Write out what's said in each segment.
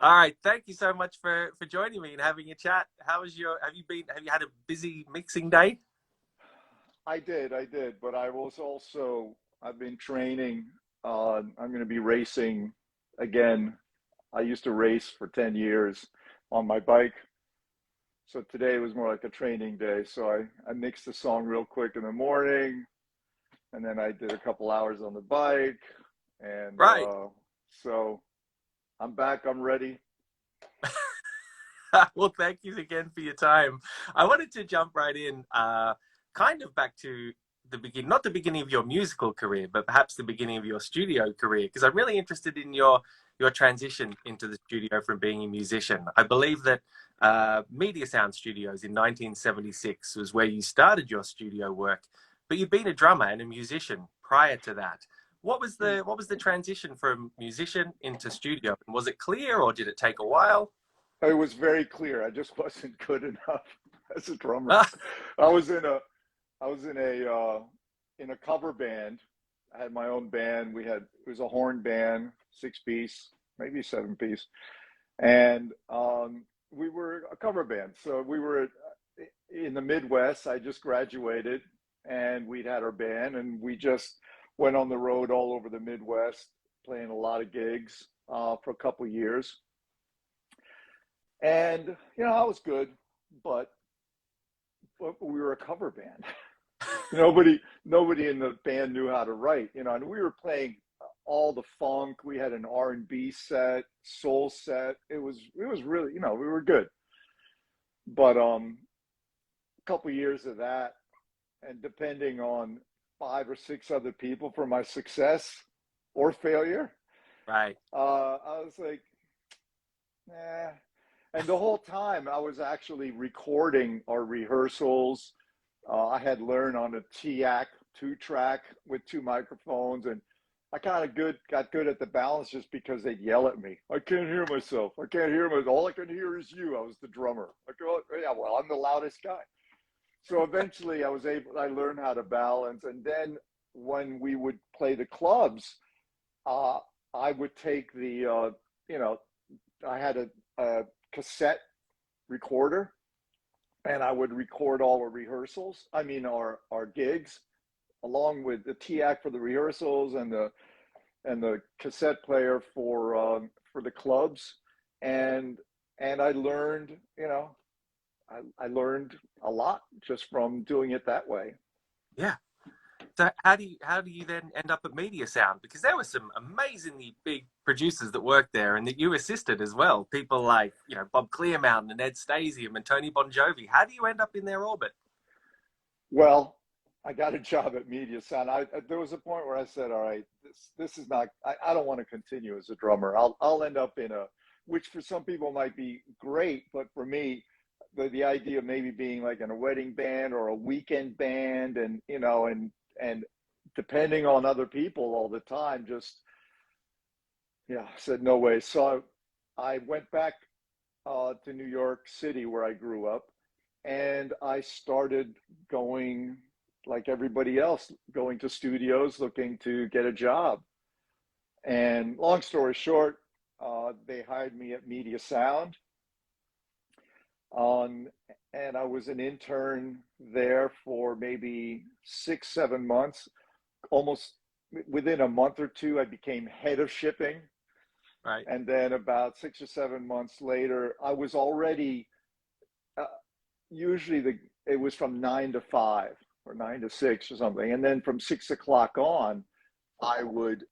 All right. Thank you so much for joining me and having a chat. Have you had a busy mixing day? I did, but I've been training. I'm going to be racing again. I used to race for 10 years on my bike. So today was more like a training day. So I mixed the song real quick in the morning, and then I did a couple hours on the bike. And Right. so I'm back. I'm ready. Well, thank you again for your time. I wanted to jump right in, kind of back to the beginning, not the beginning of your musical career, but perhaps the beginning of your studio career, because I'm really interested in your transition into the studio from being a musician. I believe that Media Sound Studios in 1976 was where you started your studio work, but you'd been a drummer and a musician prior to that. What was the transition from musician into studio? Was it clear, or did it take a while? It was very clear. I just wasn't good enough as a drummer. I was in a I was in a cover band. I had my own band. It was a horn band, 6 piece, maybe 7 piece, and we were a cover band. So we were in the Midwest. I just graduated, and we'd had our band, and we just went on the road all over the Midwest, playing a lot of gigs for a couple of years. And I was good, but we were a cover band. Nobody in the band knew how to write, and we were playing all the funk. We had an R&B set, soul set. It was really, we were good. But a couple of years of that, and depending on 5 or 6 other people for my success or failure, Right. I was like, nah. And the whole time I was actually recording our rehearsals. I had learned on a TAC 2-track with 2 microphones, and I got good at the balance just because they'd yell at me. I can't hear myself. I can't hear myself. All I can hear is you. I was the drummer. I go, yeah, well, I'm the loudest guy. So eventually I learned how to balance. And then when we would play the clubs, uh, I would take I had a cassette recorder, and I would record all our rehearsals. I mean, our gigs, along with the TAC for the rehearsals and the cassette player for the clubs, and I learned, I learned a lot just from doing it that way. Yeah. So how do you then end up at Media Sound? Because there were some amazingly big producers that worked there and that you assisted as well. People like, Bob Clearmountain and Ed Stasium and Tony Bon Jovi. How do you end up in their orbit? Well, I got a job at Media Sound. There was a point where I said, "All right, this is not. I don't want to continue as a drummer. I'll end up in a, which for some people might be great, but for me, the idea of maybe being like in a wedding band or a weekend band, and and depending on other people all the time, just yeah, I said no way. So I went back to New York City where I grew up, and I started going like everybody else, going to studios looking to get a job. And long story short, they hired me at Media Sound, um, and I was an intern there for maybe 6, 7 months. Almost within a month or two, I became head of shipping. Right. And then about 6 or 7 months later, I was already uh, usually it was from 9 to 5 or 9 to 6 or something, and then from 6 o'clock on, I would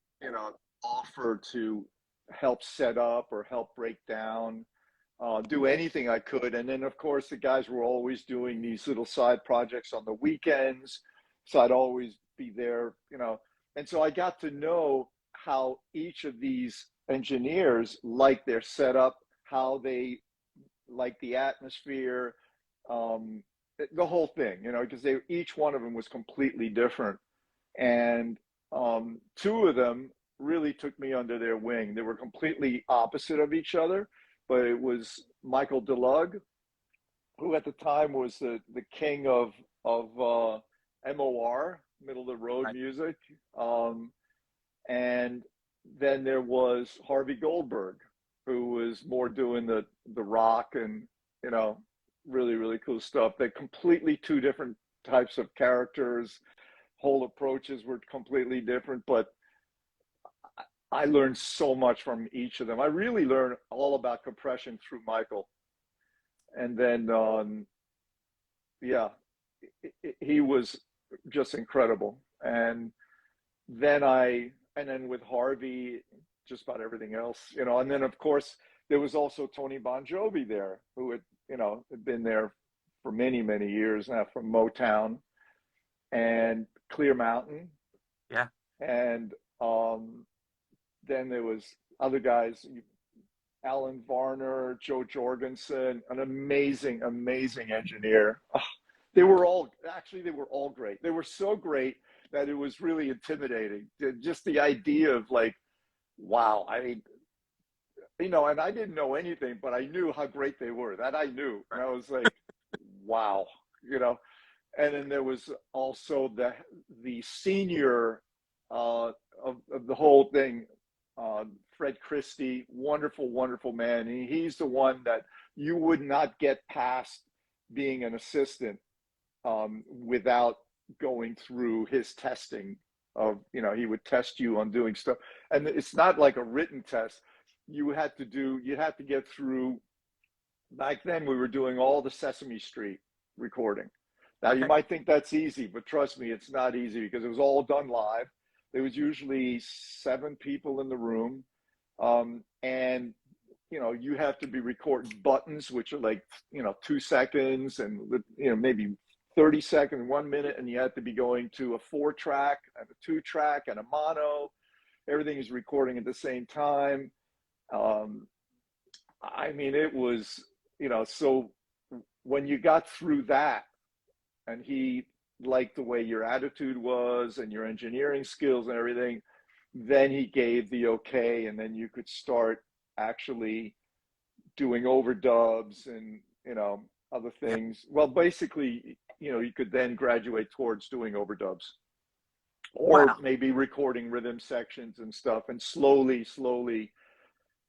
offer to help set up or help break down, do anything I could, and then of course the guys were always doing these little side projects on the weekends, so I'd always be there, and so I got to know how each of these engineers like their setup, how they like the atmosphere, um, the whole thing, because they each one of them was completely different, and two of them really took me under their wing. They were completely opposite of each other, but it was Michael DeLug, who at the time was the king of MOR, middle of the road Right. music, and then there was Harvey Goldberg, who was more doing the rock and, you know, really, really cool stuff. They're completely two different types of characters. Whole approaches were completely different, but I learned so much from each of them. I really learned all about compression through Michael. And then, yeah, he was just incredible. And then with Harvey, just about everything else, you know. And then of course there was also Tony Bon Jovi there, who had, you know, had been there for many, many years now, from Motown and Clear Mountain. Yeah. And then there was other guys, Alan Varner, Joe Jorgensen, an amazing, amazing engineer. Oh, they were all great. They were so great that it was really intimidating. Just the idea of like, wow, I mean, you know, and I didn't know anything, but I knew how great they were. That I knew. And I was like, wow, you know. And then there was also the senior of the whole thing, Fred Christie, wonderful, wonderful man. He's the one that you would not get past being an assistant without going through his testing of, you know, he would test you on doing stuff. And it's not like a written test. You had to get through, back then we were doing all the Sesame Street recording. Now you Okay. might think that's easy, but trust me, it's not easy because it was all done live. There was usually 7 people in the room. And you know, you have to be recording buttons, which are like, you know, 2 seconds and, you know, maybe 30 seconds, 1 minute. And you have to be going to a 4-track and a 2-track and a mono. Everything is recording at the same time. I mean, it was, you know, so when you got through that and he liked the way your attitude was and your engineering skills and everything, then he gave the okay. And then you could start actually doing overdubs and, you know, other things. Well, basically, you know, you could then graduate towards doing overdubs or Wow. maybe recording rhythm sections and stuff, and slowly,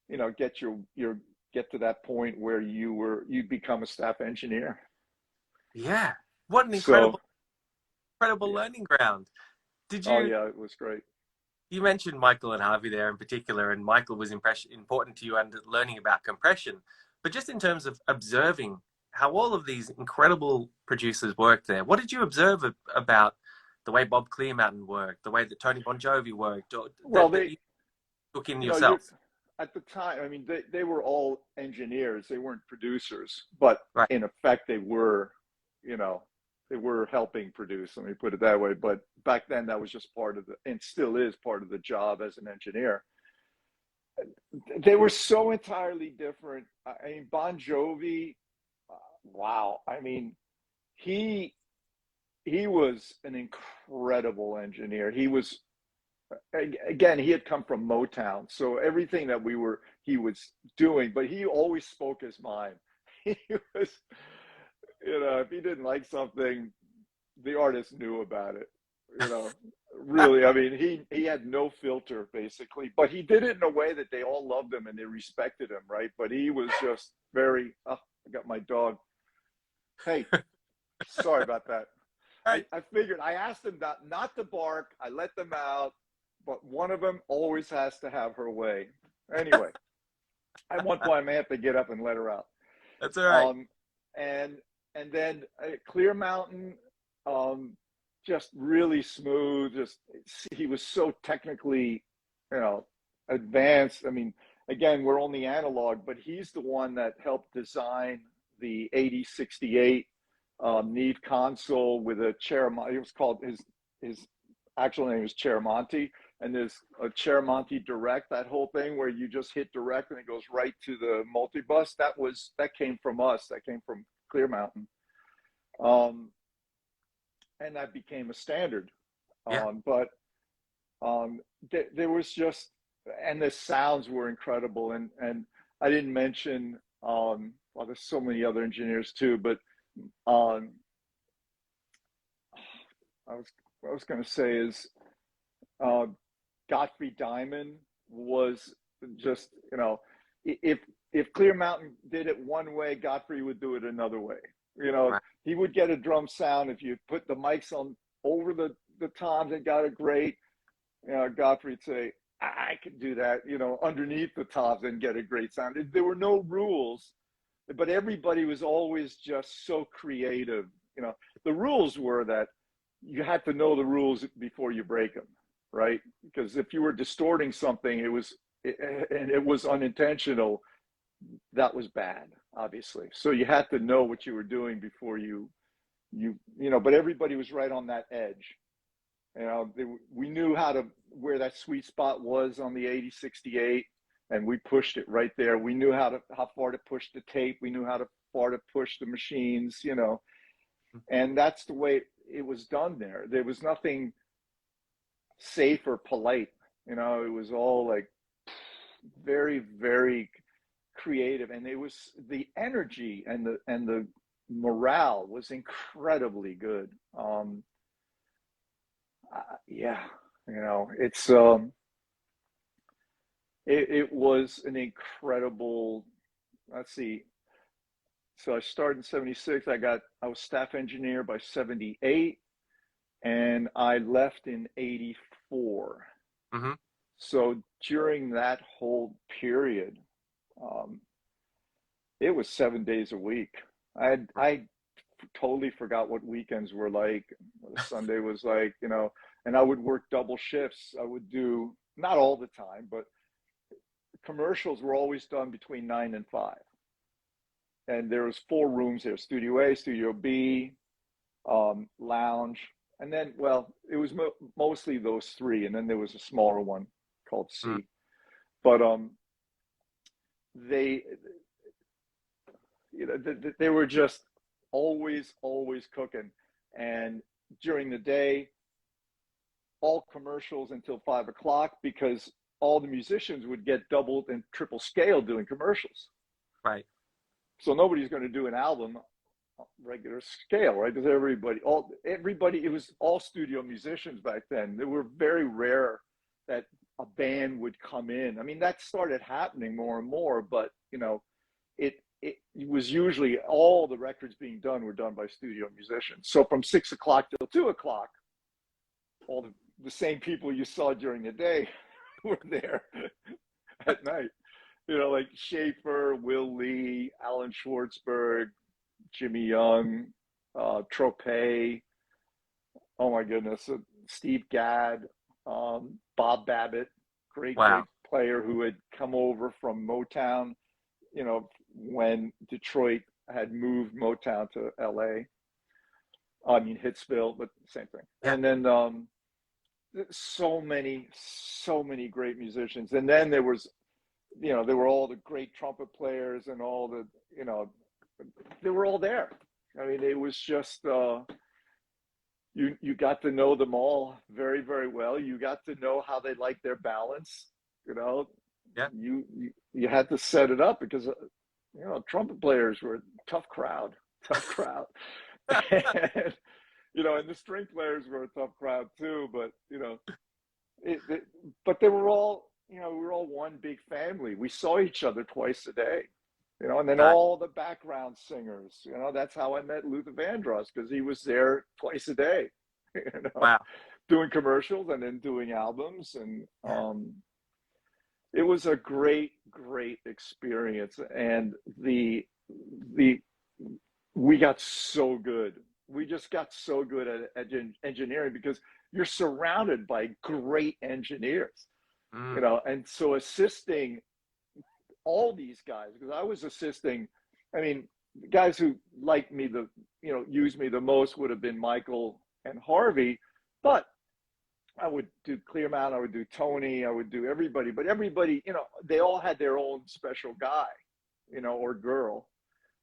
you know, get to that point where you become a staff engineer. Yeah. What an So incredible yeah. learning ground. Did Oh you yeah, it was great. You mentioned Michael and Harvey there in particular, and Michael was important to you and learning about compression. But just in terms of observing how all of these incredible producers worked there, what did you observe about the way Bob Clearmountain worked, the way that Tony Bon Jovi worked, or Well, that you took in you know, you're yourself? at the time, I mean, they were all engineers. They weren't producers, but Right. in effect, they were, you know, they were helping produce. Let me put it that way. But back then, that was just part of and still is part of the job as an engineer. They were so entirely different. I mean, Bon Jovi, wow. I mean, he he was an incredible engineer. He was, again, he had come from Motown, so everything that he was doing, but he always spoke his mind. He was, you know, if he didn't like something, the artist knew about it. You know, really. I mean, he had no filter basically, but he did it in a way that they all loved him and they respected him, right? But he was just very. Oh, I got my dog. Hey, sorry about that. Right. I figured I asked them not to bark. I let them out, but one of them always has to have her way. Anyway, at one point I may have to get up and let her out. That's all right. Um, and and then Clear Mountain, just really smooth. Just he was so technically, you know, advanced. I mean, again, we're only analog, but he's the one that helped design the 8068 Neve console with a Cheromonti. It was called his actual name is Cheromonti, and there's a Cheromonti Direct. That whole thing where you just hit direct and it goes right to the multi-bus. That came from us. That came from Clear Mountain, and that became a standard. Yeah. But there was just, and the sounds were incredible. And I didn't mention, well, there's so many other engineers too, but um, what I was going to say is uh, Godfrey Diamond was just, you know, if Clear Mountain did it one way, Godfrey would do it another way. You know, Right. he would get a drum sound if you put the mics on over the toms and got it great. You know, Godfrey'd say, I could do that, you know, underneath the toms and get a great sound. There were no rules, but everybody was always just so creative. You know, the rules were that you had to know the rules before you break them, right? Because if you were distorting something, and it was unintentional, that was bad, obviously. So you had to know what you were doing before you know. But everybody was right on that edge. You know, we knew where that sweet spot was on the 8068, and we pushed it right there. We knew how far to push the tape. We knew how far to push the machines. You know, and that's the way it was done there. There was nothing safe or polite. You know, it was all like very, very creative, and it was the energy and the morale was incredibly good. Yeah, you know, it was an incredible. Let's see. So I started in '76. I was staff engineer by '78, and I left in '84. Mm-hmm. So during that whole period, um, it was 7 days a week. I totally forgot what weekends were like, what a Sunday was like, you know, and I would work double shifts. I would do, not all the time, but commercials were always done between 9 and 5. And there was 4 rooms there: Studio A, Studio B, lounge. And then, well, it was mostly those 3. And then there was a smaller one called Mm. C. But they, you know, they were just always cooking. And during the day, all commercials until 5 o'clock, because all the musicians would get doubled and triple scale doing commercials. Right. So nobody's going to do an album regular scale, right? Because everybody, it was all studio musicians back then. They were very rare that a band would come in. I mean, that started happening more and more, but you know, it was usually all the records being done were done by studio musicians. So from 6 o'clock till 2 o'clock, all the same people you saw during the day were there at night. You know, like Schaefer, Will Lee, Alan Schwartzberg, Jimmy Young, Tropez. Oh my goodness, Steve Gadd, Bob Babbitt, great Wow. player who had come over from Motown. You know, when Detroit had moved Motown to L.A. I mean Hitsville, but same thing. Yeah. And then so many great musicians. And then there was, you know, there were all the great trumpet players and all the, you know, they were all there. I mean, it was just you got to know them all very, very well. You got to know how they like their balance. You know, Yeah. you had to set it up because you know, trumpet players were a tough crowd. And, you know, and the string players were a tough crowd too. But you know, but they were all, you know, we were all one big family. We saw each other twice a day. You know, and then Nice. all the background singers. You know, that's how I met Luther Vandross, because he was there twice a day. You know, Wow. doing commercials and then doing albums, and Yeah. it was a great experience. And the we got so good. We just got so good at engineering, because you're surrounded by great engineers. You Mm. know, and so assisting all these guys, because I was assisting, I mean, the guys who liked me, you know, used me the most would have been Michael and Harvey, but I would do Clear Mountain, I would do Tony, I would do everybody, but everybody, you know, they all had their own special guy, you know, or girl.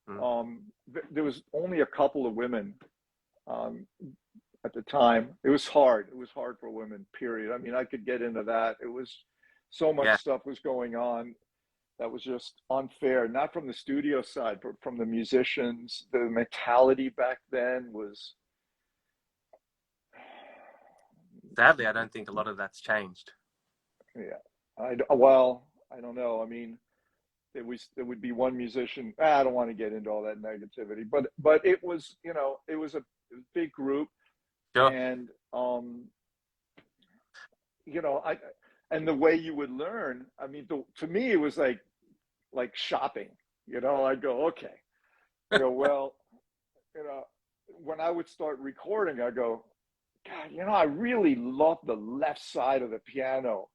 Mm. There was only a couple of women at the time. It was hard. It was hard for women, period. I mean, I could get into that. It was so much Yeah. stuff was going on that was just unfair, not from the studio side, but from the musicians. The mentality back then was, Sadly, I don't think a lot of that's changed. yeah. Well, I don't know. I mean, there would be one musician. I don't want to get into all that negativity, but it was, you know, it was a big group, Sure. and you know, and the way you would learn, I mean, to me, it was like shopping. You know, I'd go, okay, I go, well, you know, when I would start recording, I go, God, you know, I really love the left side of the piano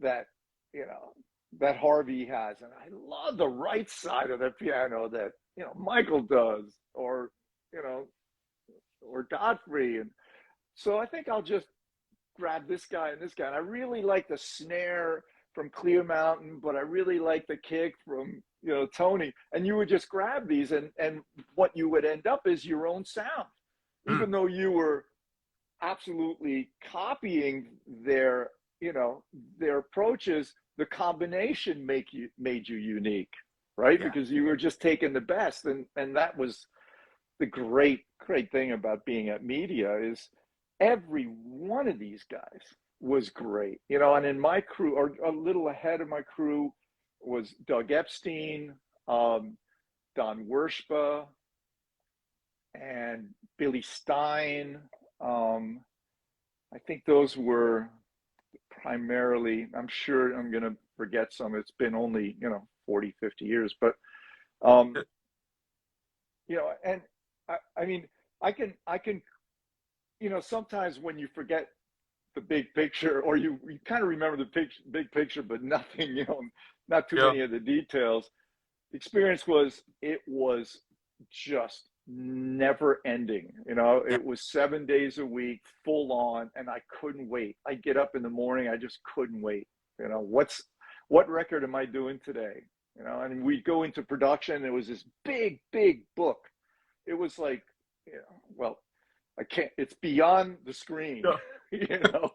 that, you know, that Harvey has, and I love the right side of the piano that, you know, Michael does, or, you know, or Godfrey. And so I think I'll just grab this guy and this guy. And I really like the snare from Clear Mountain, but I really like the kick from, you know, Tony. And you would just grab these, and what you would end up is your own sound, Mm. even though you were absolutely copying their, you know, their approaches. The combination made you unique, right? Yeah. Because you were just taking the best, and that was the great thing about being at media, is every one of these guys was great, you know. And in my crew, or a little ahead of my crew, was Doug Epstein, Don Wershba, and Billy Stein. I think those were primarily, I'm sure I'm going to forget some. It's been only, you know, 40, 50 years, but, you know, and I mean, I can, you know, sometimes when you forget the big picture, or you kind of remember the big picture, but nothing, you know, not too Sure. many of the details. The experience was, it was just never ending. You know, Yeah. it was 7 days a week, full on, and I couldn't wait. I'd get up in the morning, I just couldn't wait. You know, what record am I doing today? You know, and we'd go into production. It was this big book. It was like, you know, well, I can't, it's beyond the screen, Sure. you know,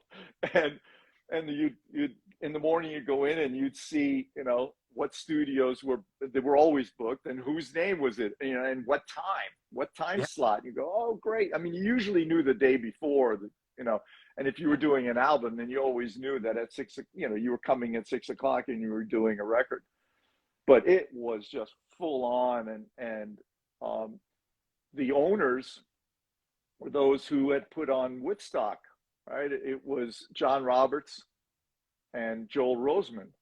and you in the morning you'd go in and you'd see, you know, what studios they were always booked, and whose name was it, you know, and what time Yeah. slot. You go, oh, great. I mean, you usually knew the day before, you know, and if you were doing an album, then you always knew that at you know, you were coming at 6 o'clock and you were doing a record. But it was just full on, and the owners were those who had put on Woodstock, right? It was John Roberts and Joel Roseman.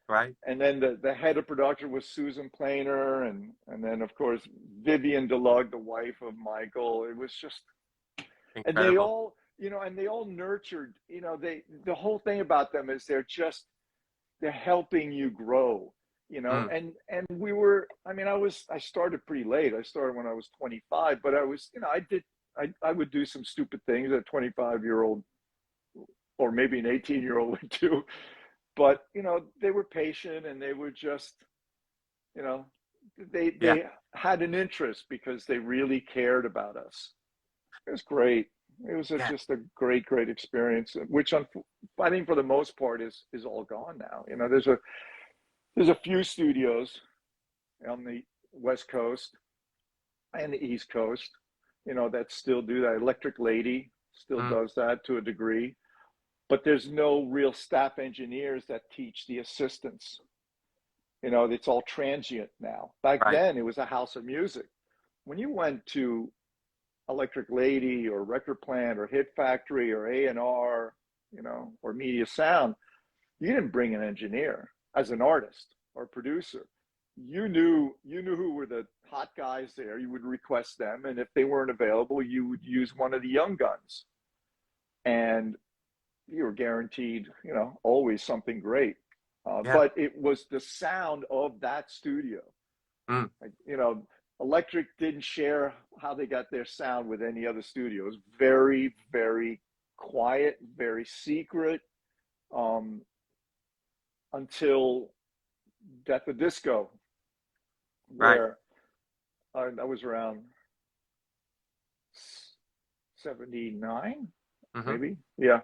Right. And then the head of production was Susan Planer, and then of course Vivian DeLug, the wife of Michael. It was just, and they Incredible. all, you know, and they all nurtured, you know, the whole thing about them is they're helping you grow, you know. Mm. And we were, I mean, I started pretty late. I started when I was 25, but I was, you know, I would do some stupid things that a 25-year-old, or maybe an 18-year-old would do. But, you know, they were patient, and they were just, you know, Yeah. they had an interest because they really cared about us. It was great. It was Yeah. just a great experience, which I think for the most part is all gone now. You know, there's a few studios on the West Coast and the East Coast, you know, that still do that. Electric Lady still Mm. does that to a degree, but there's no real staff engineers that teach the assistants. You know, it's all transient now. Back Right. then, it was a house of music. When you went to Electric Lady or Record Plant or Hit Factory or A&R, you know, or Media Sound, you didn't bring an engineer as an artist or producer. You knew who were the hot guys there. You would request them, and if they weren't available, you would use one of the young guns, and you were guaranteed, you know, always something great. Yeah. But it was the sound of that studio. Mm. Like, you know, Electric didn't share how they got their sound with any other studios. Very quiet, very secret, until Death of Disco, Right. where I was around 79, Mm-hmm. maybe. Yeah.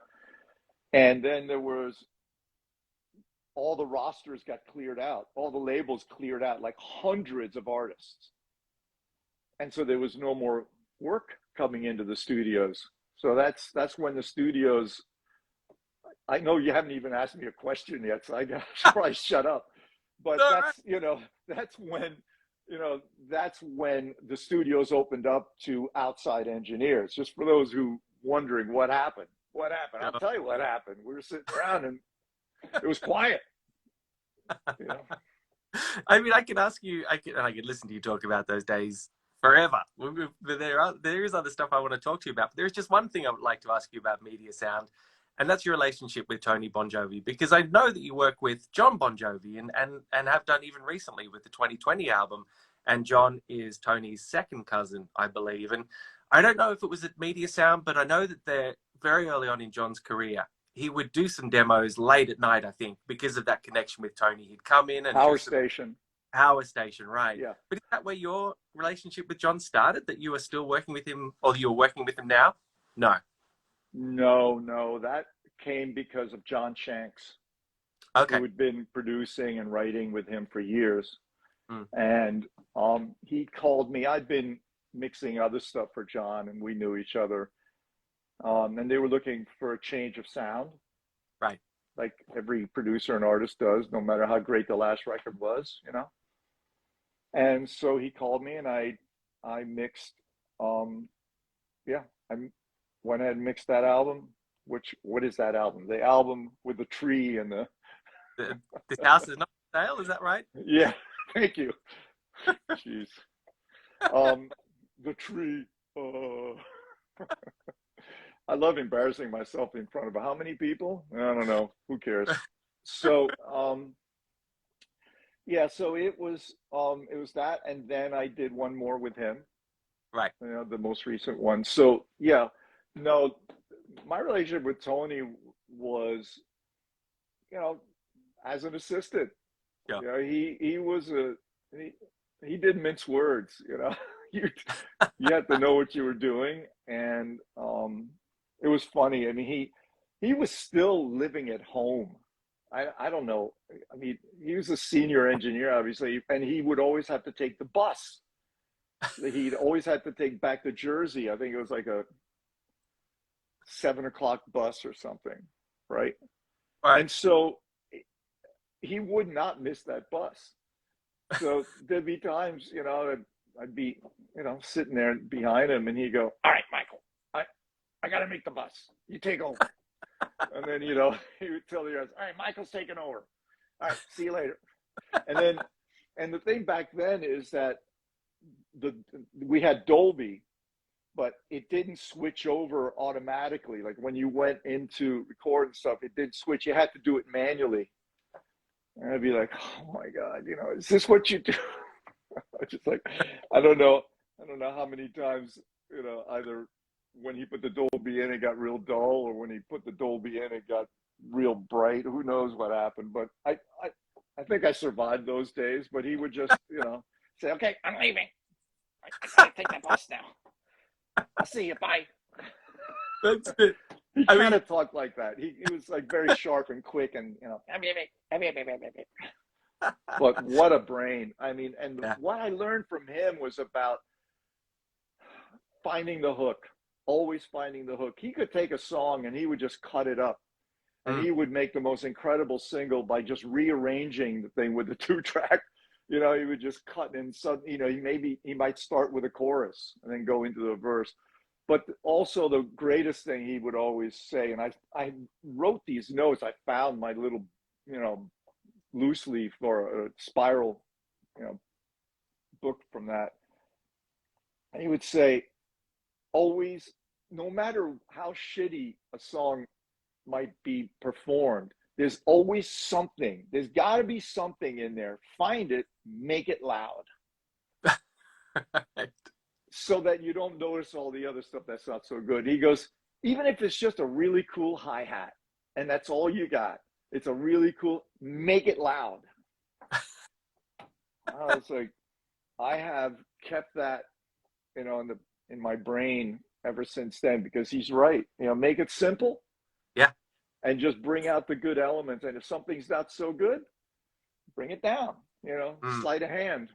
And then there was, all the rosters got cleared out, all the labels cleared out, like hundreds of artists. And so there was no more work coming into the studios. So that's when the studios, I know you haven't even asked me a question yet, so I should probably shut up. But All right. that's, you know, that's when, that's when the studios opened up to outside engineers. Just for those who wondering what happened. What happened? I'll Sure. tell you what happened. We were sitting around and it was quiet. You know? I mean, I can ask you, I could listen to you talk about those days forever. But there is other stuff I want to talk to you about. But there's just one thing I would like to ask you about Media Sound, and that's your relationship with Tony Bon Jovi, because I know that you work with John Bon Jovi and have done even recently with the 2020 album. And John is Tony's second cousin, I believe. And I don't know if it was at Media Sound, but I know that they're very early on in John's career. He would do some demos late at night, I think, because of that connection with Tony. He'd come in and Power do some Station. Power Station, right? Yeah. But is that where your relationship with John started? That you are still working with him, or you're working with him now? No. No, that came because of John Shanks, Okay. who had been producing and writing with him for years. Mm. And he called me. I'd been mixing other stuff for John, and we knew each other. And they were looking for a change of sound, Right. like every producer and artist does, no matter how great the last record was, And so he called me, and I mixed. I went ahead and mixed that album. What is that album? The album with the tree and the. This house is not for sale. Is that right? Yeah, thank you. Jeez. The tree. I love embarrassing myself in front of how many people? I don't know. Who cares? So, so it was that, and then I did one more with him. Right. The most recent one. So, yeah, no, my relationship with Tony was, as an assistant. Yeah. He was he didn't mince words. you had to know what you were doing, and it was funny. I mean, he was still living at home. I don't know. I mean, he was a senior engineer, obviously, and he would always have to take the bus. He'd always had to take back to Jersey. I think it was like a 7 o'clock bus or something, right? Right. And so he would not miss that bus. So there'd be times, I'd be, sitting there behind him, and he'd go, "All right, Michael, I got to make the bus. You take over." And then, he would tell the others, "All right, Michael's taking over. All right, see you later." And the thing back then is that we had Dolby, but it didn't switch over automatically. Like when you went into record and stuff, it didn't switch. You had to do it manually. And I'd be like, "Oh my God, is this what you do?" Just like, I don't know how many times, either when he put the Dolby in, it got real dull, or when he put the Dolby in, it got real bright. Who knows what happened? But I think I survived those days. But he would just, say, "Okay, I'm leaving. I gotta take that bus now. I'll see you. Bye." That's it. He kind of talked like that. He was like very sharp and quick, and but what a brain. I mean, and what I learned from him was about finding the hook, always finding the hook. He could take a song and he would just cut it up, and he would make the most incredible single by just rearranging the thing with the 2-track. He would just cut in some, he might start with a chorus and then go into the verse. But also the greatest thing he would always say, and I wrote these notes. I found my little, loose leaf or a spiral, book from that. And he would say, always, no matter how shitty a song might be performed, there's always something. There's got to be something in there. Find it, make it loud. So that you don't notice all the other stuff that's not so good. He goes, even if it's just a really cool hi-hat and that's all you got, it's a really cool, make it loud. I was like, I have kept that, in my brain ever since then, because he's right. Make it simple. Yeah. And just bring out the good elements. And if something's not so good, bring it down, sleight of hand.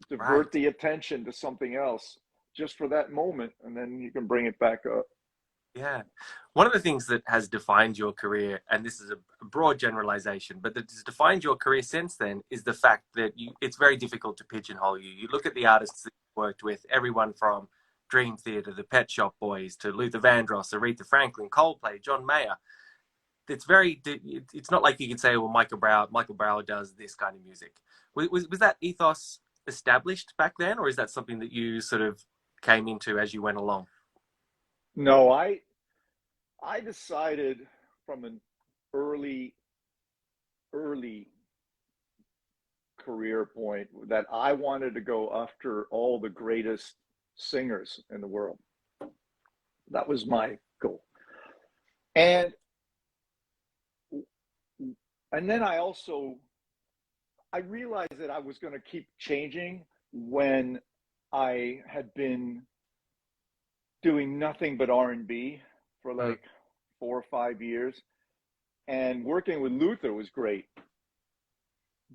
Divert the attention to something else just for that moment, and then you can bring it back up. Yeah. One of the things that has defined your career, and this is a broad generalization, but that has defined your career since then, is the fact that it's very difficult to pigeonhole you. You look at the artists that you've worked with, everyone from Dream Theater, the Pet Shop Boys, to Luther Vandross, Aretha Franklin, Coldplay, John Mayer. It's not like you can say, well, Michael Brauer does this kind of music. Was that ethos established back then, or is that something that you sort of came into as you went along? No, I decided from an early early career point that I wanted to go after all the greatest singers in the world. That was my goal. And and then I realized that I was going to keep changing when I had been doing nothing but R&B for Mm. like 4 or 5 years, and working with Luther was great,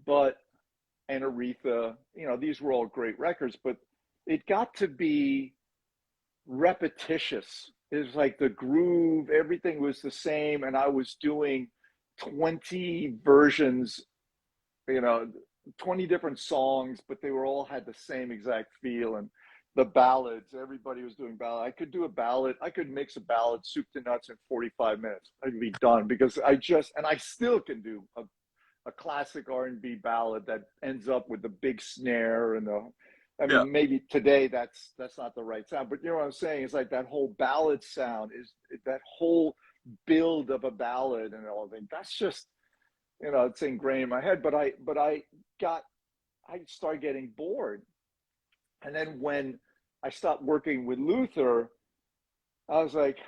but and Aretha, these were all great records, but it got to be repetitious. It was like the groove, everything was the same, and I was doing 20 versions, you know, 20 different songs, but they were all had the same exact feel. And the ballads, everybody was doing ballad. I could do a ballad, I could mix a ballad soup to nuts in 45 minutes. I'd be done because I still can do a classic R&B ballad that ends up with the big snare and the I Yeah. mean, maybe today that's not the right sound, but you know what I'm saying? It's like that whole ballad sound is that whole build of a ballad and all that. That's just, it's ingrained in my head. Got I started getting bored. And then when I stopped working with Luther, I was like,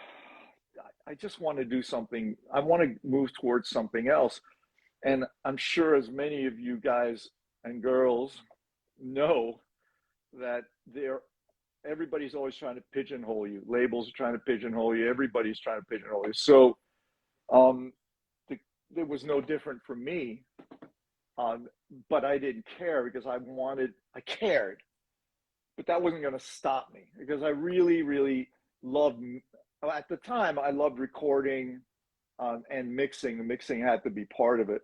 I just want to do something. I want to move towards something else. And I'm sure as many of you guys and girls know that everybody's always trying to pigeonhole you. Labels are trying to pigeonhole you. Everybody's trying to pigeonhole you. So um, it was no different for me. But I didn't care because I cared. But that wasn't going to stop me because I really, really loved, at the time, I loved recording and mixing. The mixing had to be part of it.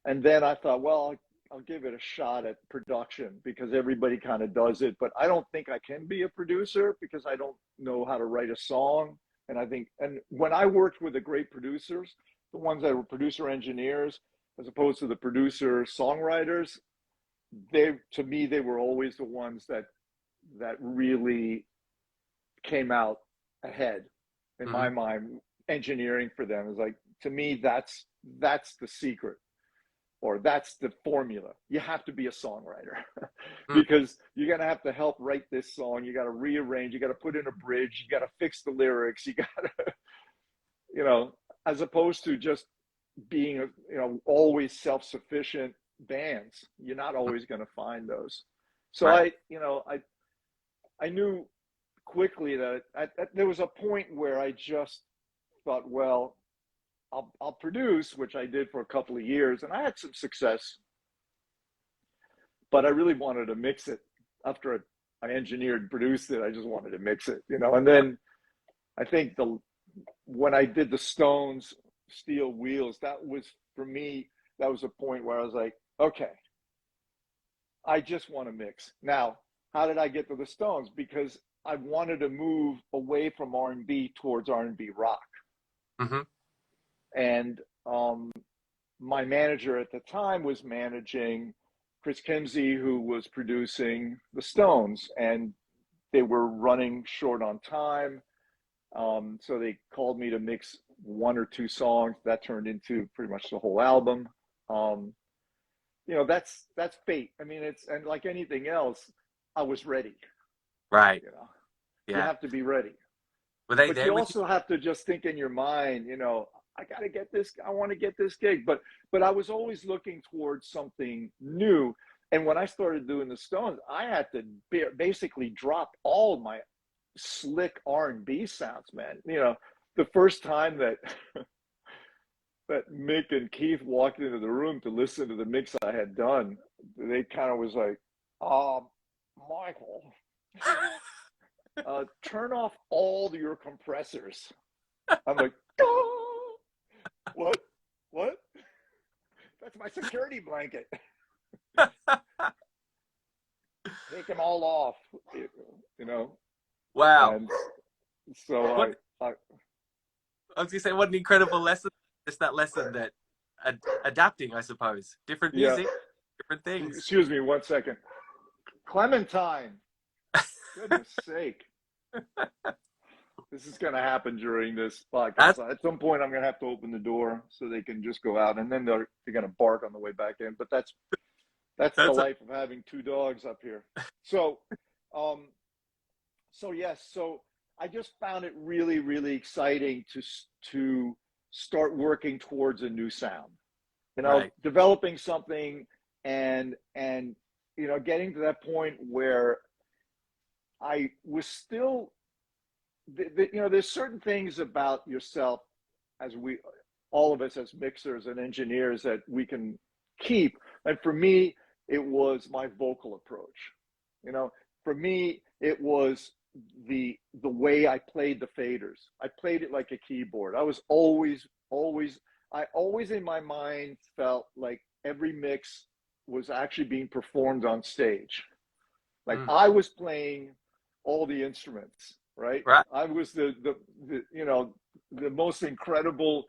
And then I thought, well, I'll give it a shot at production because everybody kind of does it. But I don't think I can be a producer because I don't know how to write a song. And when I worked with the great producers, the ones that were producer engineers, as opposed to the producer songwriters, to me, they were always the ones that really came out ahead in Mm-hmm. my mind. Engineering for them is like, to me, that's the secret, or that's the formula. You have to be a songwriter Mm. because you're going to have to help write this song. You got to rearrange, you got to put in a bridge, you got to fix the lyrics, you got to, you know, as opposed to just being, always self-sufficient bands. You're not always going to find those. So Right. I knew quickly that there was a point where I just thought, well, I'll produce, which I did for a couple of years, and I had some success, but I really wanted to mix it. After I engineered and produced it, I just wanted to mix it, And then I think when I did the Stones Steel Wheels, that was, for me, that was a point where I was like, okay, I just want to mix. Now, how did I get to the Stones? Because I wanted to move away from R&B towards R&B rock. Mm-hmm. And my manager at the time was managing Chris Kimsey, who was producing the Stones, and they were running short on time. So they called me to mix one or two songs. That turned into pretty much the whole album. Um, that's fate. I mean, and like anything else, I was ready. Right. You know, you Yeah. have to be ready, Were they but there you with you? also have to just think in your mind, I got to get this. I want to get this gig, but I was always looking towards something new. And when I started doing the Stones, I had to basically drop all my slick R&B sounds, man. The first time that that Mick and Keith walked into the room to listen to the mix I had done, they kind of was like, Michael, turn off all your compressors. I'm like, oh, what? What? That's my security blanket. Take them all off, you know. Wow. And so What I was gonna say, what an incredible lesson! Just that lesson that adapting, I suppose, different yeah. music, different things. Excuse me, 1 second. Clementine, goodness sake. This is going to happen during this podcast. That's At some point, I'm going to have to open the door so they can just go out, and then they're going to bark on the way back in. But that's the that's a, life of having two dogs up here. So, um, so yes, so I just found it really, really exciting to start working towards a new sound. You know, right. developing something and you know, getting to that point where I was still you know, there's certain things about yourself as we, all of us as mixers and engineers that we can keep. And for me, it was my vocal approach. You know, for me, it was the way I played the faders. I played it like a keyboard. I was I always in my mind felt like every mix was actually being performed on stage. Like Mm. I was playing all the instruments, right? Right. I was the you know, the most incredible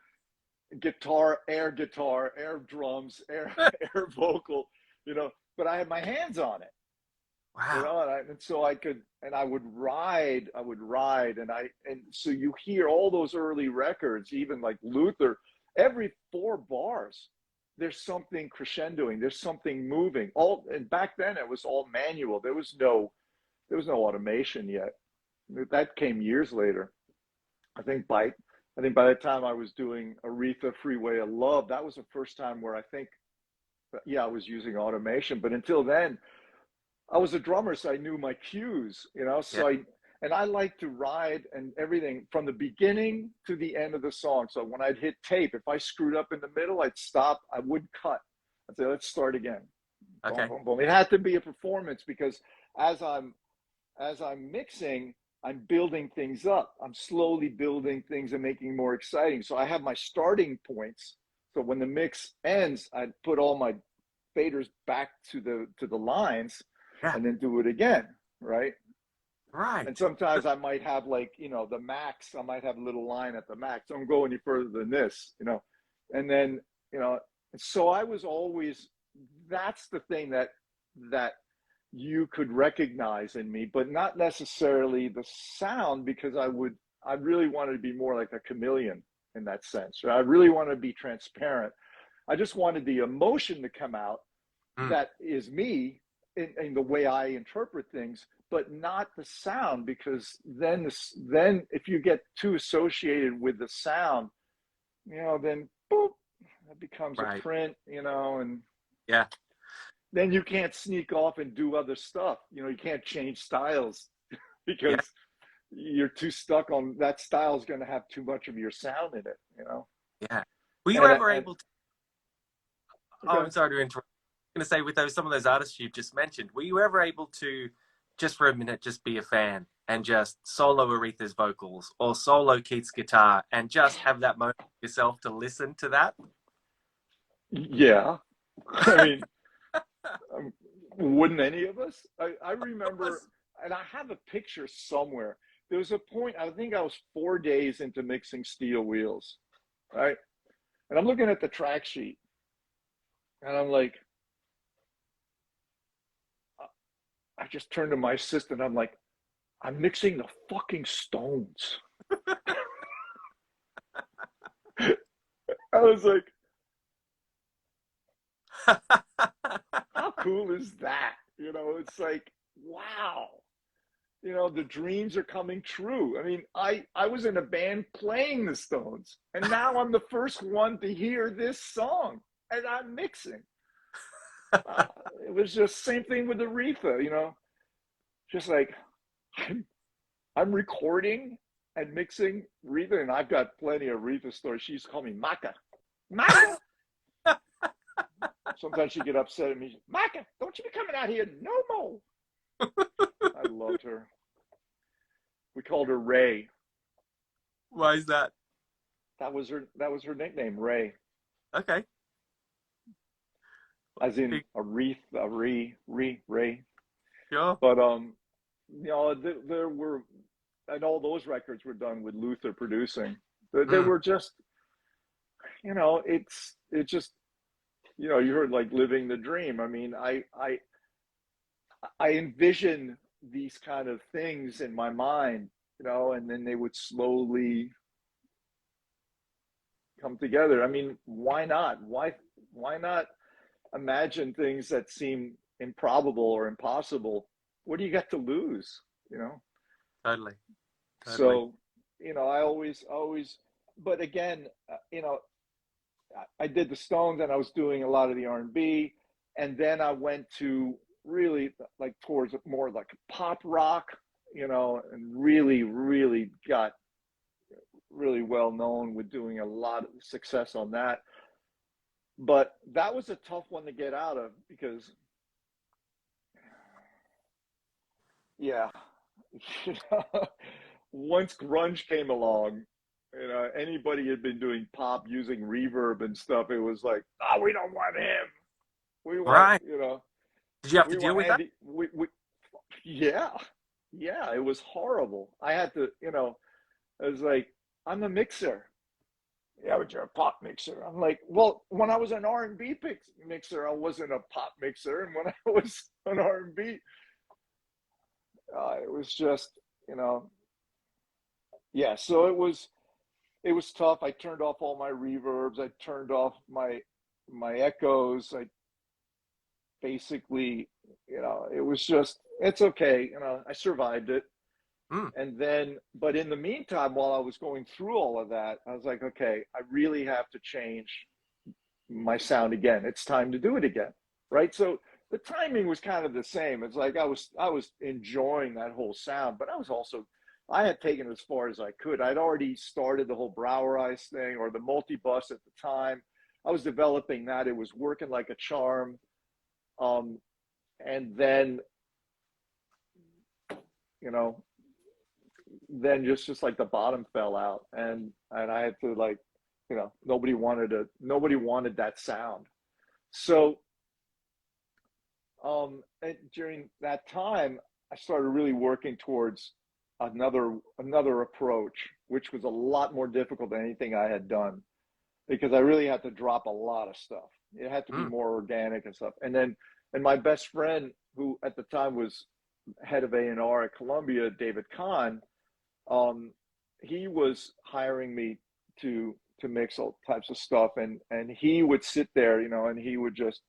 guitar, air drums, air vocal, you know, but I had my hands on it, you Wow. know, and so I could, and I would ride, and so you hear all those early records, even like Luther, every 4 bars, there's something crescendoing, there's something moving. All, and back then it was all manual. There was no automation yet. That came years later. I think by I think by the time I was doing Aretha Freeway of Love, that was the first time where I think, yeah, I was using automation. But until then, I was a drummer, so I knew my cues, you know. Yeah. And I like to ride and everything from the beginning to the end of the song. So when I'd hit tape, if I screwed up in the middle, I'd stop. I wouldn't cut. I'd say, let's start again. Boom, Okay. boom, boom. It had to be a performance because as I'm as I'm mixing, I'm building things up. I'm slowly building things and making more exciting. So I have my starting points. So when the mix ends, I put all my faders back to the lines Yeah. and then do it again, right? And Right. sometimes I might have like, you know, the max, I might have a little line at the max. Don't go any further than this, you know. And then, you know, so I was always, that's the thing that you could recognize in me, but not necessarily the sound, because I really wanted to be more like a chameleon in that sense. I really wanted to be transparent. I just wanted the emotion to come out Mm. that is me in the way I interpret things, but not the sound, because then if you get too associated with the sound, you know, then boop, it becomes a Right. print, you know, and Yeah. then you can't sneak off and do other stuff. You know, you can't change styles Yeah. because you're too stuck on that style is going to have too much of your sound in it, you know? Yeah. Were you ever And able to? Oh, I'm okay. sorry to interrupt. I'm going to say, with those some of those artists you've just mentioned, were you ever able to, just for a minute, just be a fan and just solo Aretha's vocals or solo Keith's guitar and just have that moment yourself to listen to that? Yeah. I mean, um, wouldn't any of us? I Of remember, course. and I have a picture somewhere. There was a point, I think I was 4 days into mixing Steel Wheels, right? And I'm looking at the track sheet and I'm like, I just turned to my assistant. I'm like, I'm mixing the fucking Stones. I was like, how cool is that? You know, it's like, wow. You know, the dreams are coming true. I mean, I was in a band playing the Stones, and now I'm the first one to hear this song, and I'm mixing. Uh, it was just same thing with Aretha, you know, just like I'm, I'm recording and mixing Aretha, and I've got plenty of Aretha stories. She used to call me Maka. Maka. Sometimes she'd get upset at me. Maka, don't you be coming out here no more. I loved her. We called her Ray. Why is that? that was her nickname, Ray, Okay. as in Aretha, Ray. Sure. But there were, and all those records were done with Luther producing. They Mm, were just, it's just, you heard like living the dream. I mean, I envision these kind of things in my mind, and then they would slowly come together. I mean, why not? Why not imagine things that seem improbable or impossible? What do you got to lose? You know? totally. Totally. So, I always, but again, I did the Stones and I was doing a lot of the R&B, and then I went to really like towards more like pop rock, and really, really got really well known with doing a lot of success on that. But that was a tough one to get out of because, yeah, once grunge came along, anybody had been doing pop using reverb and stuff, it was like, oh, we don't want him. We want, Right. Did you have to we deal want with that? Andy. Yeah, yeah, it was horrible. I had to, I was like, I'm a mixer. Yeah, but you're a pop mixer. I'm like, well, when I was an R&B mixer, I wasn't a pop mixer, and when I was an R&B, it was just, you know, yeah. So it was tough. I turned off all my reverbs. I turned off my echoes. I basically, it was just, it's okay. I survived it. Mm, And then, but in the meantime, while I was going through all of that, I was like, okay, I really have to change my sound again. It's time to do it again. Right. So the timing was kind of the same. It's like I was enjoying that whole sound, but I had taken it as far as I could. I'd already started the whole Brauer Eyes thing, or the multi-bus at the time. I was developing that. It was working like a charm. Um, and then, you know, then just like the bottom fell out, and I had to, like, nobody wanted that sound. So and during that time, I started really working towards another approach, which was a lot more difficult than anything I had done, because I really had to drop a lot of stuff. It had to be mm, more organic and stuff. And my best friend, who at the time was head of A&R at Columbia, David Kahn, um, he was hiring me to mix all types of stuff, and he would sit there, and he would just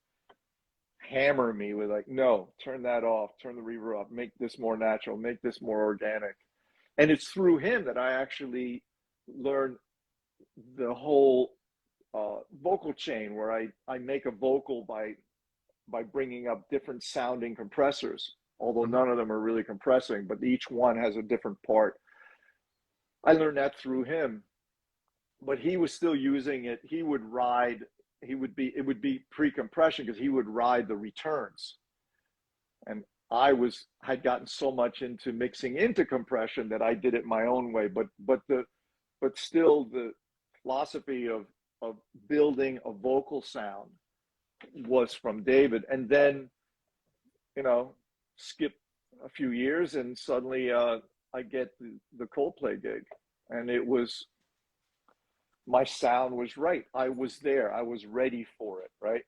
hammer me with, like, no, turn that off, turn the reverb off, make this more natural, make this more organic. And it's through him that I actually learned the whole vocal chain, where I make a vocal by bringing up different sounding compressors, although mhm, none of them are really compressing, but each one has a different part. I learned that through him, but he was still using it. It would be pre-compression, because he would ride the returns. And had gotten so much into mixing into compression that I did it my own way. But still, the philosophy of building a vocal sound was from David. And then, you know, skip a few years, and suddenly I get the Coldplay gig, and my sound was right. I was there. I was ready for it. Right.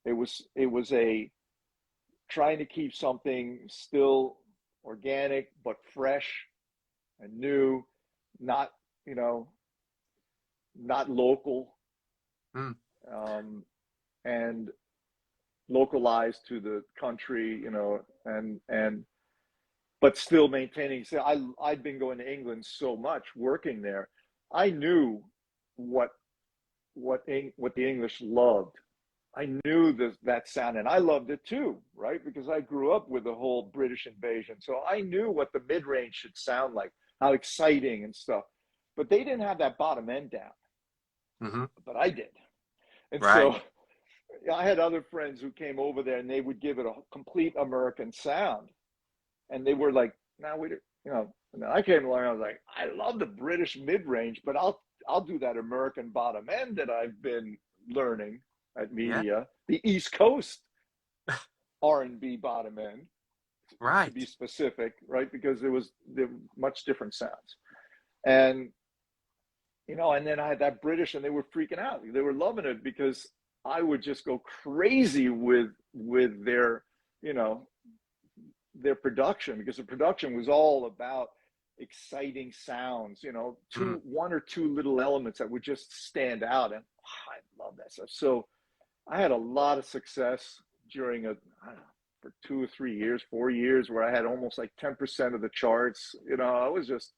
It was a trying to keep something still organic but fresh and new, not, you know, not local, mm. um, and localized to the country, and but still maintaining. So I'd been going to England so much, working there. I knew what what the English loved. I knew that sound, and I loved it too, right? Because I grew up with the whole British invasion, so I knew what the mid range should sound like, how exciting and stuff. But they didn't have that bottom end down, Hmm. but I did, and Right. so I had other friends who came over there, and they would give it a complete American sound, and they were like, "Now we, you know." And I came along, I was like, "I love the British mid range, but I'll do that American bottom end that I've been learning at Yeah. media, the East Coast R&B bottom end, to be Right. specific, right? Because there were much different sounds. And, you know, and then I had that British, and they were freaking out. They were loving it because I would just go crazy with their, you know, their production, because the production was all about exciting sounds, you know, Mm. one or two little elements that would just stand out. And I love that stuff. So I had a lot of success during I don't know, for 2 or 3 years, 4 years, where I had almost like 10% of the charts. You know, I was just,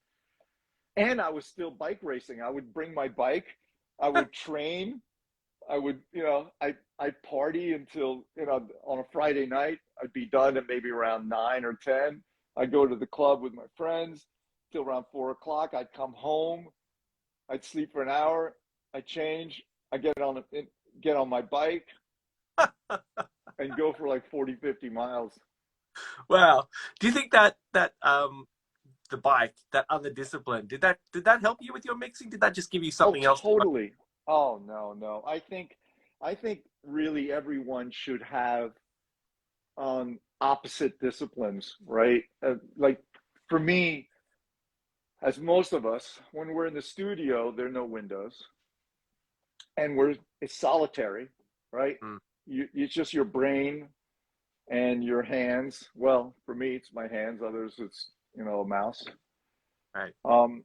and I was still bike racing. I would bring my bike, I would train, I would, you know, I'd party until, you know, on a Friday night, I'd be done at maybe around 9 or 10. I'd go to the club with my friends till around 4 o'clock. I'd come home, I'd sleep for an hour, I'd change, I'd get on my bike and go for like 40, 50 miles. Wow. Do you think that the bike, that other discipline, did that help you with your mixing? Did that just give you Oh, something else to work? totally. Oh, no, no. I think really everyone should have opposite disciplines, right? Like for me, as most of us, when we're in the studio, there are no windows, and it's solitary, right? Mm. It's just your brain and your hands. Well, for me, it's my hands. Others, it's, you know, a mouse. Right. Um,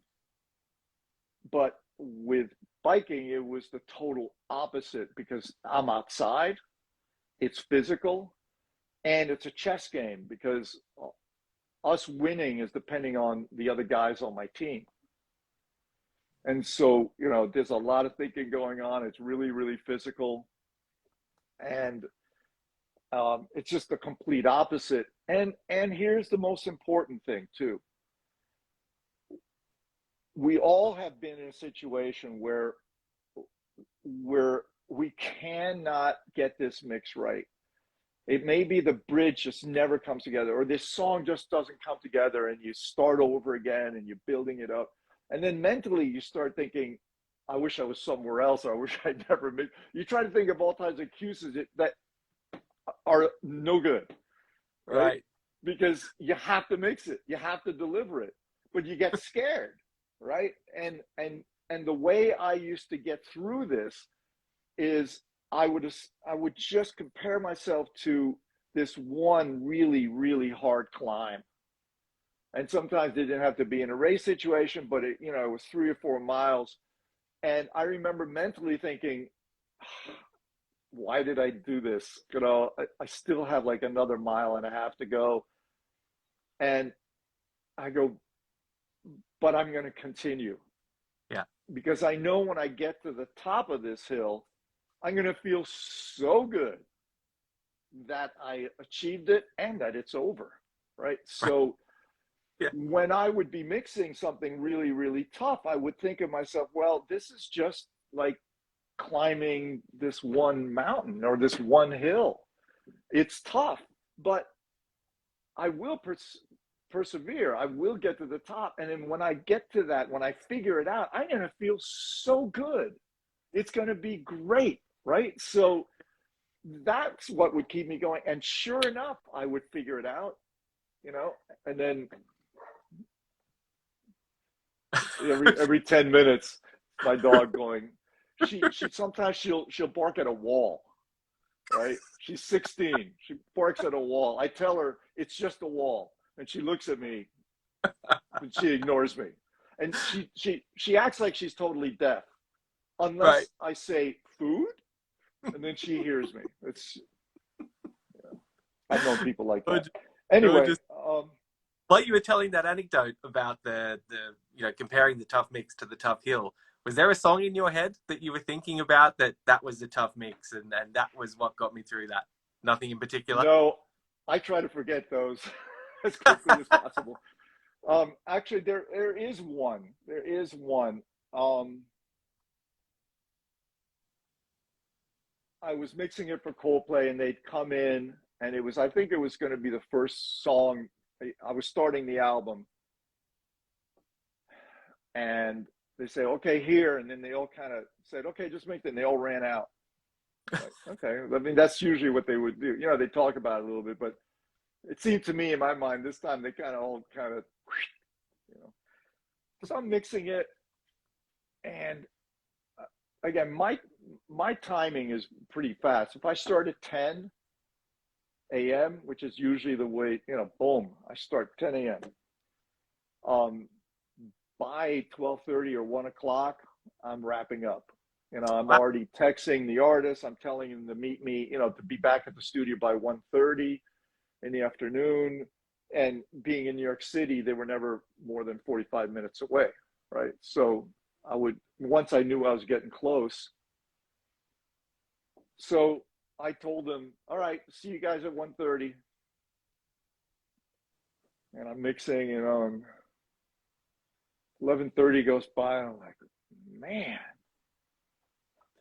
but with biking, it was the total opposite, because I'm outside. It's physical, and it's a chess game, because us winning is depending on the other guys on my team. And so, you know, there's a lot of thinking going on. It's really, really physical. And it's just the complete opposite. And here's the most important thing, too. We all have been in a situation where we cannot get this mix right. It may be the bridge just never comes together, or this song just doesn't come together, and you start over again and you're building it up. And then mentally you start thinking, I wish I was somewhere else, or I wish I'd never made. You try to think of all kinds of excuses that are no good, right? Right. Because you have to mix it, you have to deliver it, but you get scared, right? And the way I used to get through this is I would just compare myself to this one really, really hard climb. And sometimes it didn't have to be in a race situation, but it, you know, it was 3 or 4 miles. And I remember mentally thinking, why did I do this? You know, I still have like another mile and a half to go. And I go, but I'm going to continue, Yeah. because I know when I get to the top of this hill, I'm going to feel so good that I achieved it and that it's over, right? Right. So Yeah. when I would be mixing something really, really tough, I would think of myself, well, this is just like climbing this one mountain or this one hill. It's tough, but I will persevere. I will get to the top. And then when I get to that, when I figure it out, I'm going to feel so good. It's going to be great, right? So that's what would keep me going. And sure enough, I would figure it out, you know, and then every 10 minutes, my dog going, she sometimes she'll bark at a wall, right? She's 16. She barks at a wall. I tell her it's just a wall, and she looks at me, but she ignores me. And she acts like she's totally deaf, Right. unless I say food, and then she hears me. It's I've known people like that. Good. Anyway, Good. While you were telling that anecdote about the comparing the tough mix to the tough hill, was there a song in your head that you were thinking about that was the tough mix and that was what got me through that? Nothing in particular? no, I try to forget those as quickly as possible. Actually, there is one. There is one. I was mixing it for Coldplay, and they'd come in, and I think it was going to be the first song. I was starting the album, and they say, okay, here. And then they all kind of said, okay, just make that. And they all ran out. Like, okay. I mean, that's usually what they would do. You know, they talk about it a little bit, but it seemed to me in my mind this time they kind of all kind of, you know. So I'm mixing it. And again, my timing is pretty fast. If I start at 10 a.m., which is usually the way, you know, boom, I start 10 a.m. By 12:30 or 1 o'clock, I'm wrapping up. You know, I'm Wow. already texting the artist. I'm telling him to meet me, you know, to be back at the studio by 1:30 in the afternoon. And being in New York City, they were never more than 45 minutes away, right? So I would, once I knew I was getting close. So I told them, all right, see you guys at 1:30. And I'm mixing, you know, and 11:30 goes by, and I'm like, man,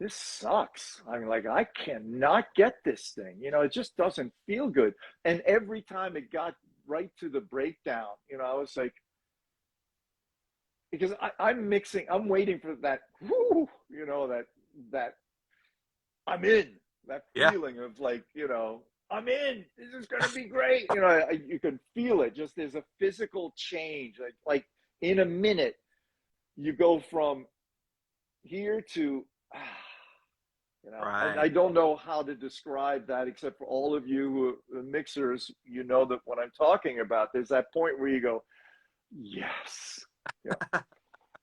this sucks. I'm like, I cannot get this thing. You know, it just doesn't feel good. And every time it got right to the breakdown, you know, I was like, because I'm mixing, I'm waiting for that, whoo, you know, that I'm in, that Yeah. feeling of like, you know, I'm in. This is going to be great. You know, you can feel it. Just there's a physical change. Like in a minute, you go from here to, you know, and Right. I don't know how to describe that except for all of you who are mixers, you know that what I'm talking about. There's that point where you go, yes, yeah,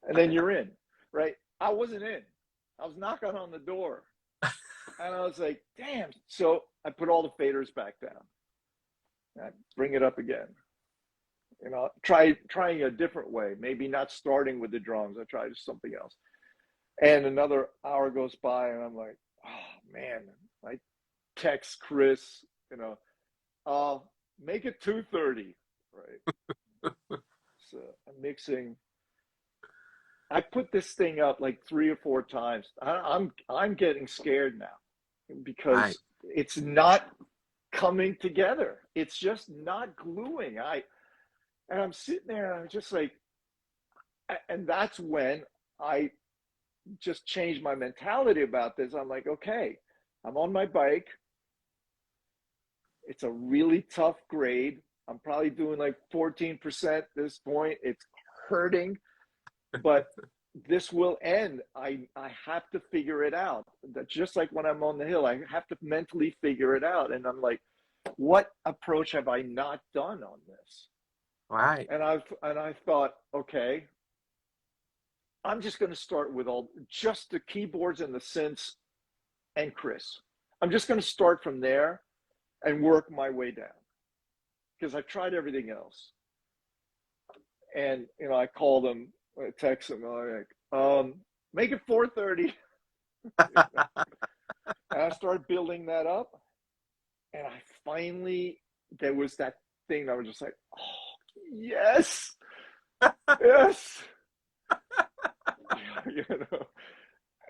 and then you're in, right? I wasn't in. I was knocking on the door, and I was like, damn. So I put all the faders back down. I bring it up again. You know, trying a different way. Maybe not starting with the drums. I tried something else. And another hour goes by, and I'm like, oh man. I text Chris, you know, make it 2:30, right? So I'm mixing. I put this thing up like 3 or 4 times. I'm getting scared now Right. because it's not coming together. It's just not gluing. And I'm sitting there, and I'm just like, and that's when I just changed my mentality about this. I'm like, okay, I'm on my bike. It's a really tough grade. I'm probably doing like 14% at this point. It's hurting, but this will end. I have to figure it out. That just like when I'm on the hill, I have to mentally figure it out. And I'm like, what approach have I not done on this? Right. And I thought, okay, I'm just going to start with just the keyboards and the synths and Chris. I'm just going to start from there and work my way down because I've tried everything else. And you know, I called them, I text them, like, make it 4:30. And I started building that up, and I finally there was that thing that I was just like, oh yes, yes, you know.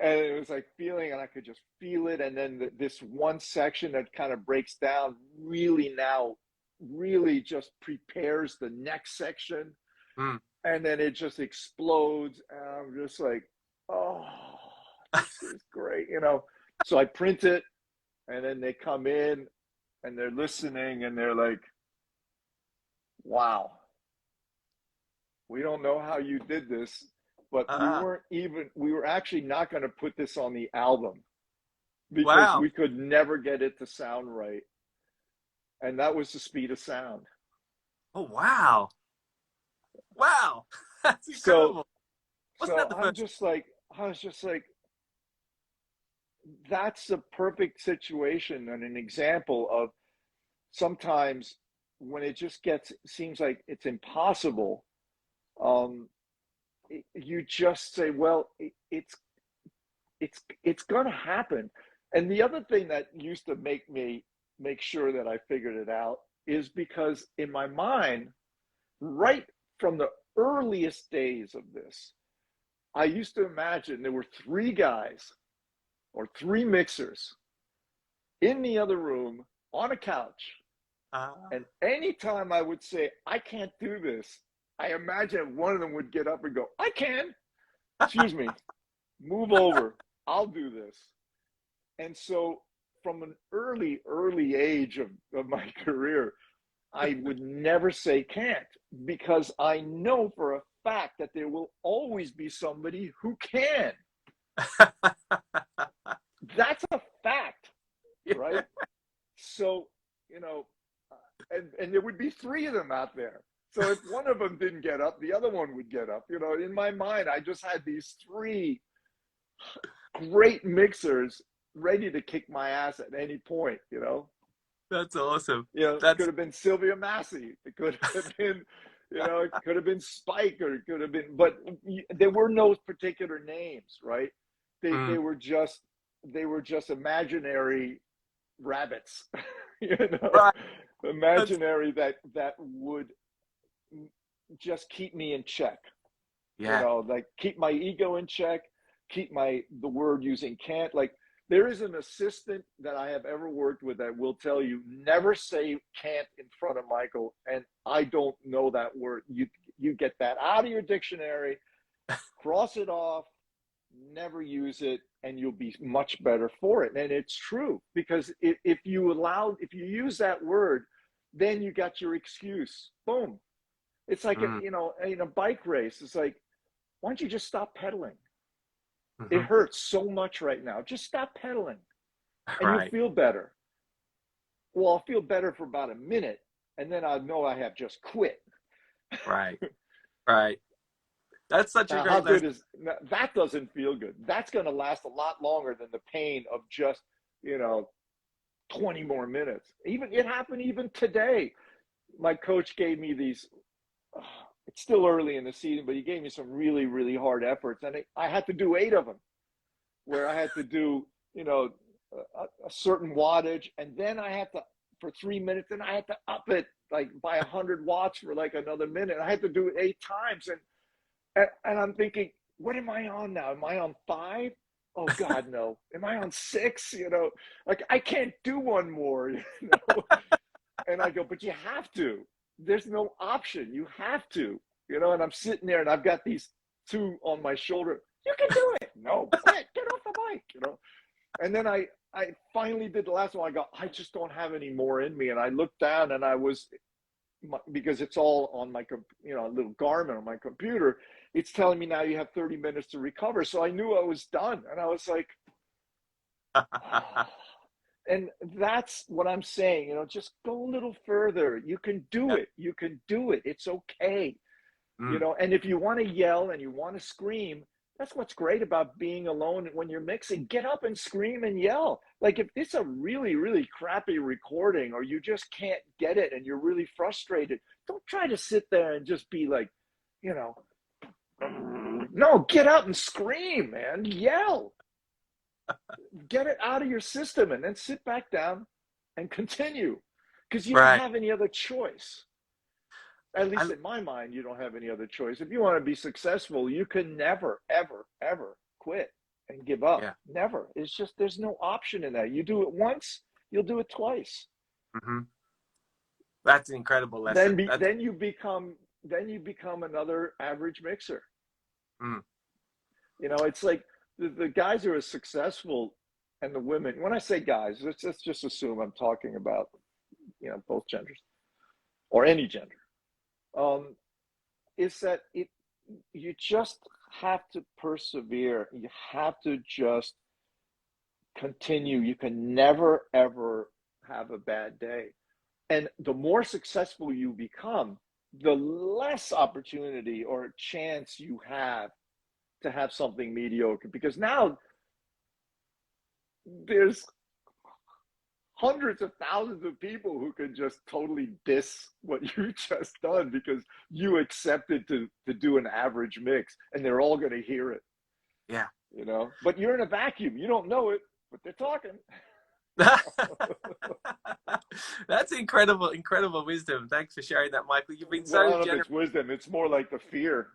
And it was like feeling, and I could just feel it. And then this one section that kind of breaks down really just prepares the next section. Mm. And then it just explodes. And I'm just like, oh, this is great, you know. So I print it, and then they come in and they're listening, and they're like, wow, we don't know how you did this, but Uh, we were actually not going to put this on the album because wow. we could never get it to sound right. And that was the speed of sound. Oh, wow. Wow. That's So, incredible. Wasn't so that the I'm first? just like, I was just like, that's the perfect situation and an example of sometimes when it just seems like it's impossible. Um, you just say, well, it's going to happen. And the other thing that used to make me make sure that I figured it out is because in my mind, right from the earliest days of this, I used to imagine there were 3 guys or 3 mixers in the other room on a couch. Uh, And anytime I would say, I can't do this, I imagine one of them would get up and go, I can. excuse me, move over. I'll do this. And so from an early age of my career, I would never say can't, because I know for a fact that there will always be somebody who can. That's a fact, right? So, and there would be three of them out there. So if one of them didn't get up, the other one would get up. In my mind, I just had these three great mixers ready to kick my ass at any point. That's awesome. It could have been Sylvia Massey. It could have been, it could have been Spike, or it could have been, but there were no particular names, right? They were just imaginary rabbits, Right. imaginary that would just keep me in check. Yeah. Like keep my ego in check, keep the word using can't. Like, there is an assistant that I have ever worked with that will tell you, never say can't in front of Michael. And I don't know that word. You get that out of your dictionary, cross it off, never use it, and you'll be much better for it. And it's true, because if you use that word, then you got your excuse. Boom. It's like, in a bike race, it's like, why don't you just stop pedaling? Mm-hmm. It hurts so much right now. Just stop pedaling and you'll feel better. Well, I'll feel better for about a minute, and then I'll know I have just quit. Right. Right. That's such a great how good is that? Doesn't feel good. That's going to last a lot longer than the pain of just 20 more minutes. It happened even today. My coach gave me these, it's still early in the season, but he gave me some really, really hard efforts, and I had to do 8 of them, where I had to do a certain wattage, and then I had to, for 3 minutes, and I had to up it like by 100 watts for like another minute. I had to do it 8 times, and I'm thinking, what am I on now? Am I on 5? Oh God, no. Am I on 6? Like, I can't do one more. And I go, but you have to. There's no option. You have to. And I'm sitting there, and I've got these 2 on my shoulder. You can do it. No, quit. Get off the bike. And then I finally did the last one. I go, I just don't have any more in me. And I looked down, and because it's all on my little Garmin on my computer, it's telling me now you have 30 minutes to recover. So I knew I was done, and I was like, and that's what I'm saying. Just go a little further. You can do it. You can do it. It's okay. And if you want to yell and you want to scream, that's what's great about being alone when you're mixing. Get up and scream and yell. Like, if it's a really, really crappy recording, or you just can't get it and you're really frustrated, don't try to sit there and just be like, no, get up and scream, man. Yell. Get it out of your system, and then sit back down and continue, because you don't have any other choice. At least in my mind, you don't have any other choice. If you want to be successful, you can never, ever, ever quit and give up. Yeah. Never. It's just, there's no option in that. You do it once, you'll do it twice. Mm-hmm. That's an incredible lesson. Then you become another average mixer. Mm. It's like the guys who are successful, and the women. When I say guys, let's just assume I'm talking about both genders or any gender. Is that you just have to persevere. You have to just continue. You can never, ever have a bad day. And the more successful you become, the less opportunity or chance you have to have something mediocre. Because now there's hundreds of thousands of people who can just totally diss what you just done, because you accepted to do an average mix, and they're all going to hear it. Yeah. But you're in a vacuum. You don't know it, but they're talking. That's incredible wisdom. Thanks for sharing that, Michael. You've been so generous. It's wisdom. It's more like the fear.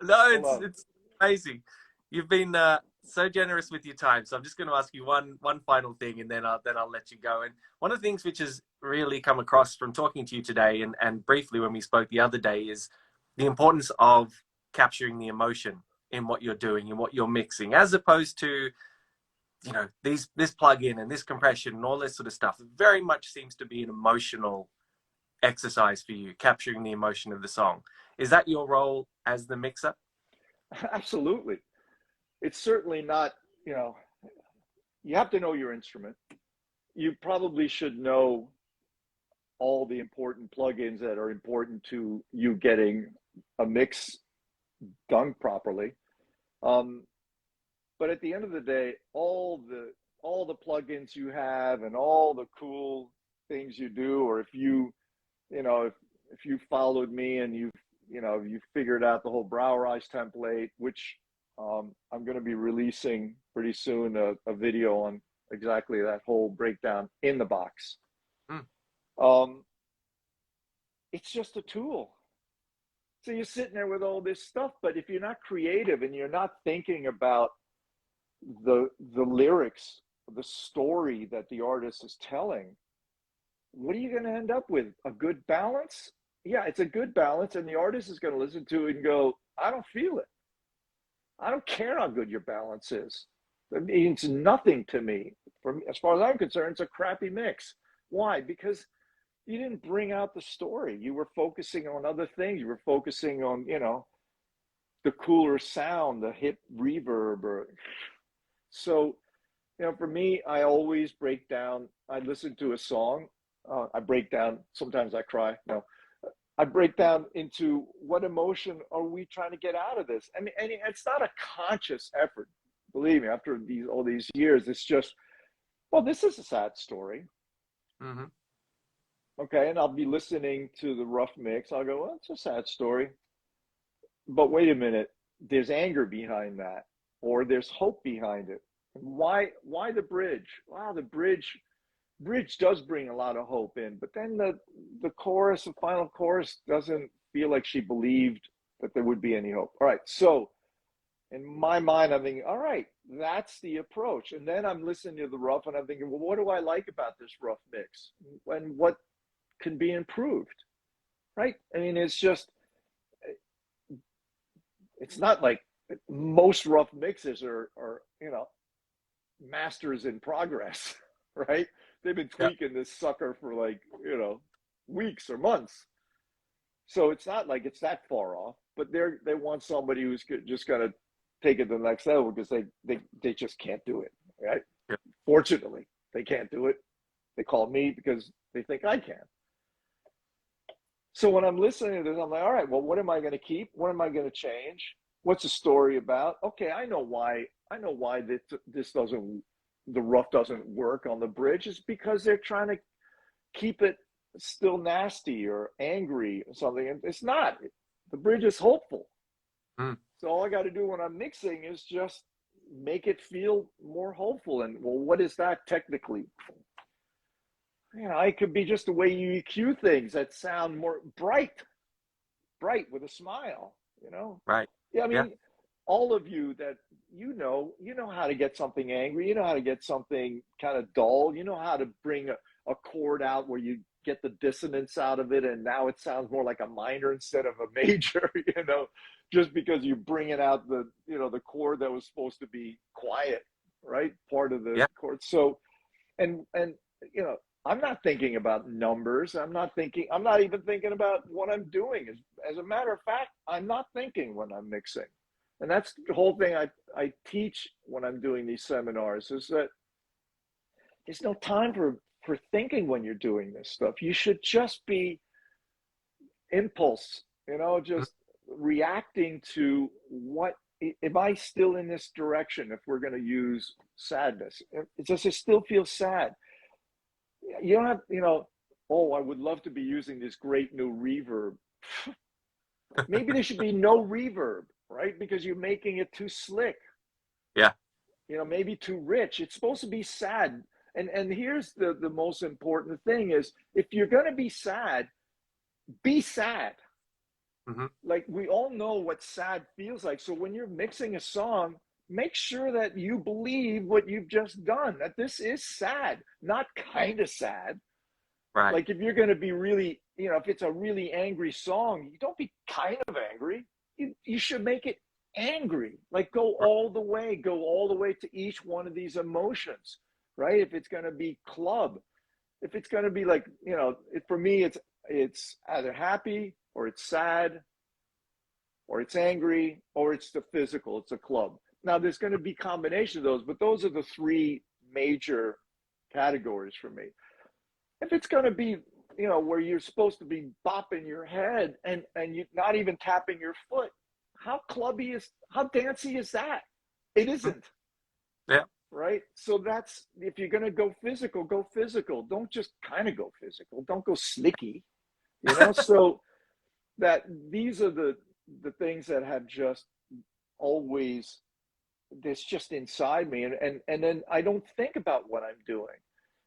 No, it's amazing. You've been so generous with your time. So I'm just going to ask you one final thing, and then I'll let you go. And one of the things which has really come across from talking to you today, and briefly when we spoke the other day, is the importance of capturing the emotion in what you're doing and what you're mixing, as opposed to, you know, this plug-in and this compression and all this sort of stuff. It very much seems to be an emotional exercise for you, capturing the emotion of the song. Is that your role as the mixer? Absolutely. It's certainly not, you know, you have to know your instrument. You probably should know all the important plugins that are important to you getting a mix done properly. But at the end of the day, all the plugins you have and all the cool things you do, or if you, you know, if you followed me and you figured out the whole Brauer template, which I'm going to be releasing pretty soon a video on exactly that whole breakdown in the box. It's just a tool. So you're sitting there with all this stuff, but if you're not creative and you're not thinking about the lyrics, the story that the artist is telling, what are you going to end up with? A good balance? Yeah, it's a good balance, and the artist is going to listen to it and go, I don't feel it. I don't care how good your balance is. It means nothing to me. As far as I'm concerned, it's a crappy mix. Why? Because you didn't bring out the story. You were focusing on other things. You were focusing on, you know, the cooler sound, the hip reverb. So, you know, for me, I always break down. I listen to a song. I break down. Sometimes I cry. No, I break down into what emotion are we trying to get out of this. I mean, and it's not a conscious effort. Believe me, after all these years, it's just, well, this is a sad story. Mm-hmm. Okay, and I'll be listening to the rough mix. I'll go, well, it's a sad story. But wait a minute, there's anger behind that, or there's hope behind it. Why the bridge? Wow, the bridge does bring a lot of hope in, but then the chorus, the final chorus, doesn't feel like she believed that there would be any hope. All right, so in my mind, I'm thinking, all right, that's the approach. And then I'm listening to the rough, and I'm thinking, well, what do I like about this rough mix? And what can be improved, right? I mean, it's not like most rough mixes are you know, masters in progress, right? They've been tweaking this sucker for like, you know, weeks or months. So it's not like it's that far off, but they want somebody who's just going to take it to the next level, because they just can't do it, right? Yeah. Fortunately, they can't do it. They call me because they think I can. So when I'm listening to this, I'm like, all right, well, what am I going to keep? What am I going to change? What's the story about? Okay, I know why this doesn't, the rough doesn't work on the bridge. Is because they're trying to keep it still nasty or angry or something. And it's not. The bridge is hopeful. So all I got to do when I'm mixing is just make it feel more hopeful. And well, what is that technically? You know, it could be just the way you EQ things that sound more bright with a smile, you know? Right. Yeah, I mean, all of you that you know how to get something angry, you know how to get something kind of dull, you know how to bring a chord out where you get the dissonance out of it, and now it sounds more like a minor instead of a major, you know, just because you're bringing out the, you know, the chord that was supposed to be quiet, right? Part of the chord. So, and you know, I'm not thinking about numbers. I'm not even thinking about what I'm doing. As a matter of fact, I'm not thinking when I'm mixing. And that's the whole thing I teach when I'm doing these seminars, is that there's no time for thinking when you're doing this stuff. You should just be impulse, you know, just reacting to what, am I still in this direction? If we're going to use sadness, does it still feel sad? You don't have, you know, oh, I would love to be using this great new reverb. Maybe there should be no reverb, right? Because you're making it too slick. Yeah. You know, maybe too rich. It's supposed to be sad. And here's the most important thing is, if you're going to be sad, be sad. Mm-hmm. Like, we all know what sad feels like. So when you're mixing a song, make sure that you believe what you've just done, that this is sad, not kind of sad. Right. Like, if you're going to be really, you know, if it's a really angry song, you don't be kind of angry. You should make it angry. Like go all the way to each one of these emotions, right? If it's going to be club, if it's going to be like, for me, it's either happy or it's sad or it's angry or it's the physical, it's a club. Now there's going to be combination of those, but those are the three major categories for me. If it's going to be, where you're supposed to be bopping your head and you're not even tapping your foot, how dancey is that? It isn't. Yeah. Right. So that's, if you're going to go physical, go physical. Don't just kind of go physical. Don't go slicky, so that these are the things that have just always, this just inside me. And then I don't think about what I'm doing.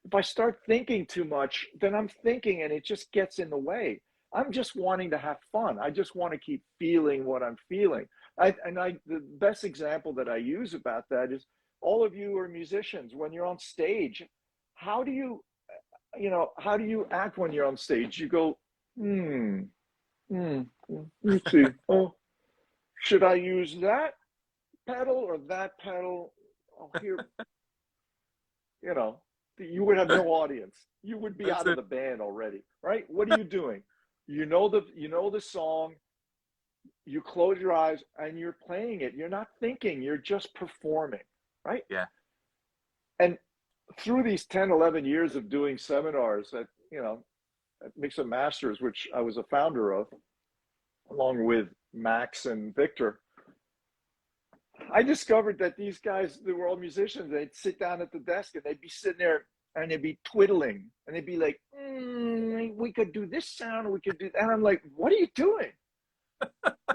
If I start thinking too much, then I'm thinking and it just gets in the way. I'm just wanting to have fun. I just want to keep feeling what I'm feeling. The best example that I use about that is, all of you are musicians. When you're on stage, how do you act when you're on stage? You go, let's see. Oh, should I use that pedal or that pedal? Oh, here, you would have no audience. You would be out of the band already, right? What are you doing? You know the song. You close your eyes and you're playing it. You're not thinking. You're just performing, right? Yeah. And through these 10, 11 years of doing seminars at Mix and Masters, which I was a founder of, along with Max and Victor, I discovered that these guys, they were all musicians. They'd sit down at the desk and they'd be sitting there and they'd be twiddling and they'd be like, we could do this sound, we could do that. And I'm like, what are you doing?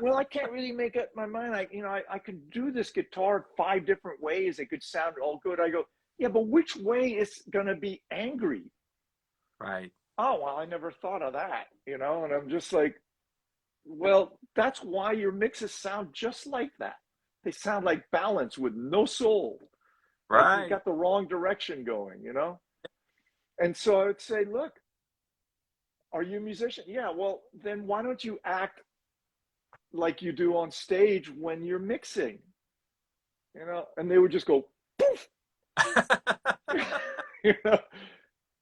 Well, I can't really make up my mind. I could do this guitar 5 different ways. It could sound all good. I go, yeah, but which way is going to be angry? Right. Oh, well, I never thought of that, and I'm just like, well, that's why your mixes sound just like that. They sound like balance with no soul. Right. Like you've got the wrong direction going, And so I would say, look, are you a musician? Yeah, well, then why don't you act like you do on stage when you're mixing? And they would just go, poof.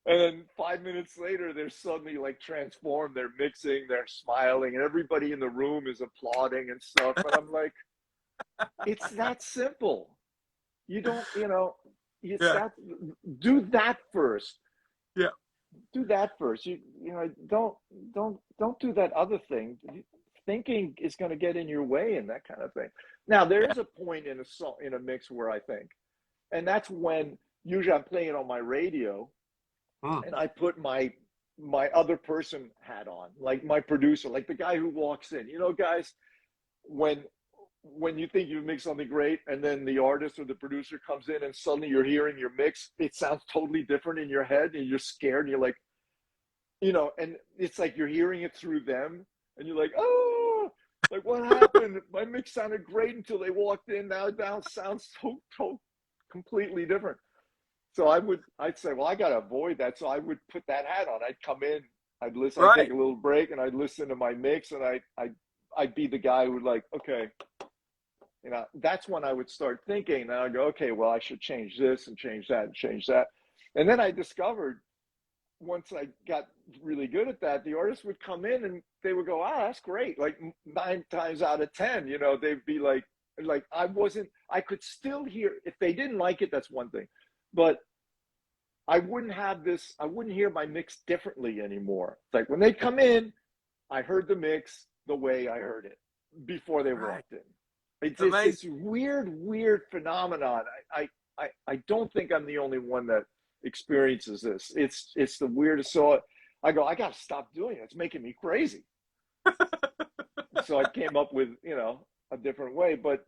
And then 5 minutes later, they're suddenly like transformed. They're mixing, they're smiling, and everybody in the room is applauding and stuff. And I'm like, it's that simple. You don't, do that first. Yeah. Do that first. Don't do that other thing. Thinking is going to get in your way and that kind of thing. Now, there is a point in a mix where I think, and that's when usually I'm playing it on my radio, and I put my other person hat on, like my producer, like the guy who walks in. Guys, when you think you mix something great, and then the artist or the producer comes in, and suddenly you're hearing your mix, it sounds totally different in your head, and you're scared. And you're like, and it's like you're hearing it through them, and you're like, oh, like what happened? My mix sounded great until they walked in. Now it sounds so completely different. So I'd say, well, I got to avoid that. So I would put that hat on. I'd come in, I'd listen, I'd take a little break, and I'd listen to my mix, and I'd be the guy who would like, okay, that's when I would start thinking, and I'd go, okay, well, I should change this and change that and change that. And then I discovered, once I got really good at that, the artists would come in and they would go, ah, that's great. Like 9 times out of 10, they'd be like I could still hear, if they didn't like it, that's one thing. But I wouldn't hear my mix differently anymore. It's like when they come in, I heard the mix the way I heard it before they walked in. It's this weird phenomenon. I don't think I'm the only one that experiences this. It's the weirdest. So I go, I got to stop doing it. It's making me crazy. So I came up with, a different way, but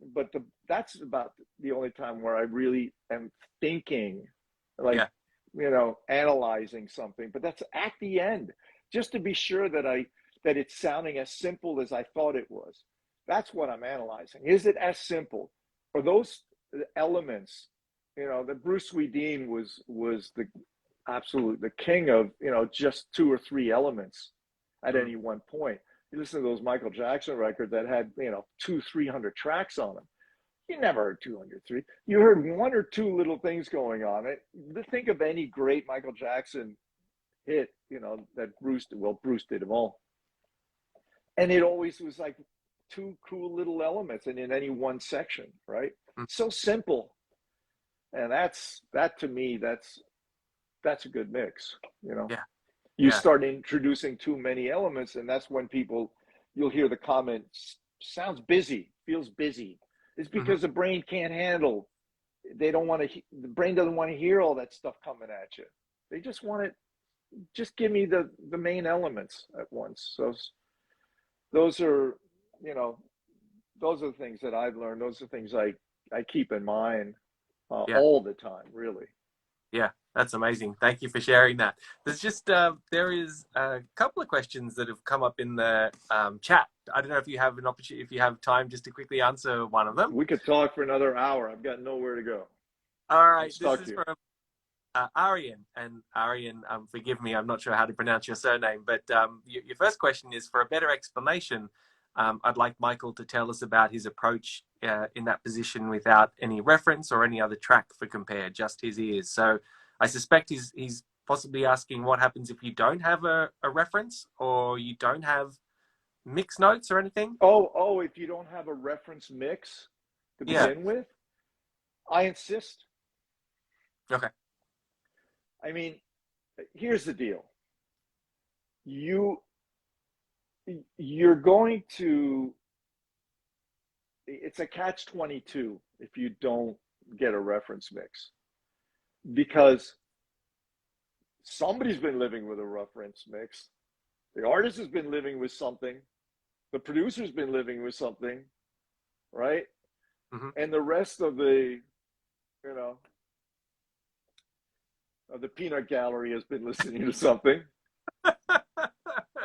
that's about the only time where I really am thinking, like, analyzing something. But that's at the end, just to be sure that it's sounding as simple as I thought it was. That's what I'm analyzing. Is it as simple? Are those elements? That Bruce Swedien was the king of, just 2 or 3 elements at any one point. You listen to those Michael Jackson records that had, 200-300 tracks on them. You never heard 203. You heard one or two little things going on. Think of any great Michael Jackson hit, that Bruce did them all. And it always was like two cool little elements and in any one section, right? Mm. So simple. And that to me, that's a good mix, Yeah. You Yeah. start introducing too many elements, and that's when you'll hear the comment, sounds busy, feels busy. It's Mm-hmm. because the brain can't handle. The brain doesn't want to hear all that stuff coming at you. They just want it. Just give me the main elements at once. So those are, those are the things that I've learned. Those are things I keep in mind Yeah. all the time, really. Yeah, that's amazing. Thank you for sharing that. There's just there is a couple of questions that have come up in the chat. I don't know if you have an opportunity, if you have time, just to quickly answer one of them. We could talk for another hour. I've got nowhere to go. All I'm right, this stuck is here. from Arian, and Arian, forgive me, I'm not sure how to pronounce your surname, but your first question is, for a better explanation, I'd like Michael to tell us about his approach in that position without any reference or any other track for compare, just his ears. So I suspect he's possibly asking what happens if you don't have a reference or you don't have mix notes or anything. Oh, if you don't have a reference mix to Yeah. begin with, I insist. Okay. I mean, here's the deal. You're going to, it's a catch-22 if you don't get a reference mix, because somebody's been living with a reference mix. The artist has been living with something. The producer's been living with something, right? Mm-hmm. And the rest of the, of the peanut gallery has been listening to something.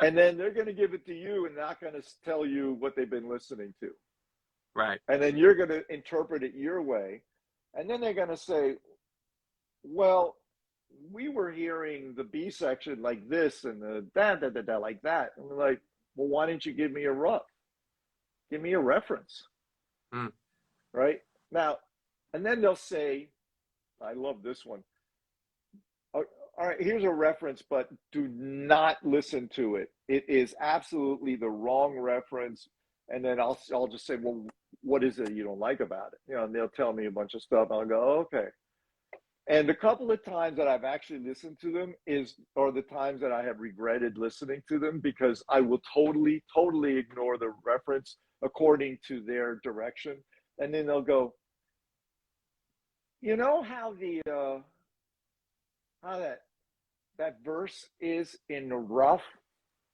And then they're going to give it to you and not going to tell you what they've been listening to. Right. And then you're going to interpret it your way. And then they're going to say, well, we were hearing the B section like this and the da like that. And we're like, well, why didn't you give me a rough? Give me a reference. Mm. Right? Now, and then they'll say, I love this one. All right, here's a reference, but do not listen to it. It is absolutely the wrong reference. And then I'll just say, well, what is it you don't like about it? And they'll tell me a bunch of stuff. I'll go, oh, okay. And a couple of times that I've actually listened to them are the times that I have regretted listening to them, because I will totally ignore the reference according to their direction. And then they'll go, you know how how that verse is in the rough?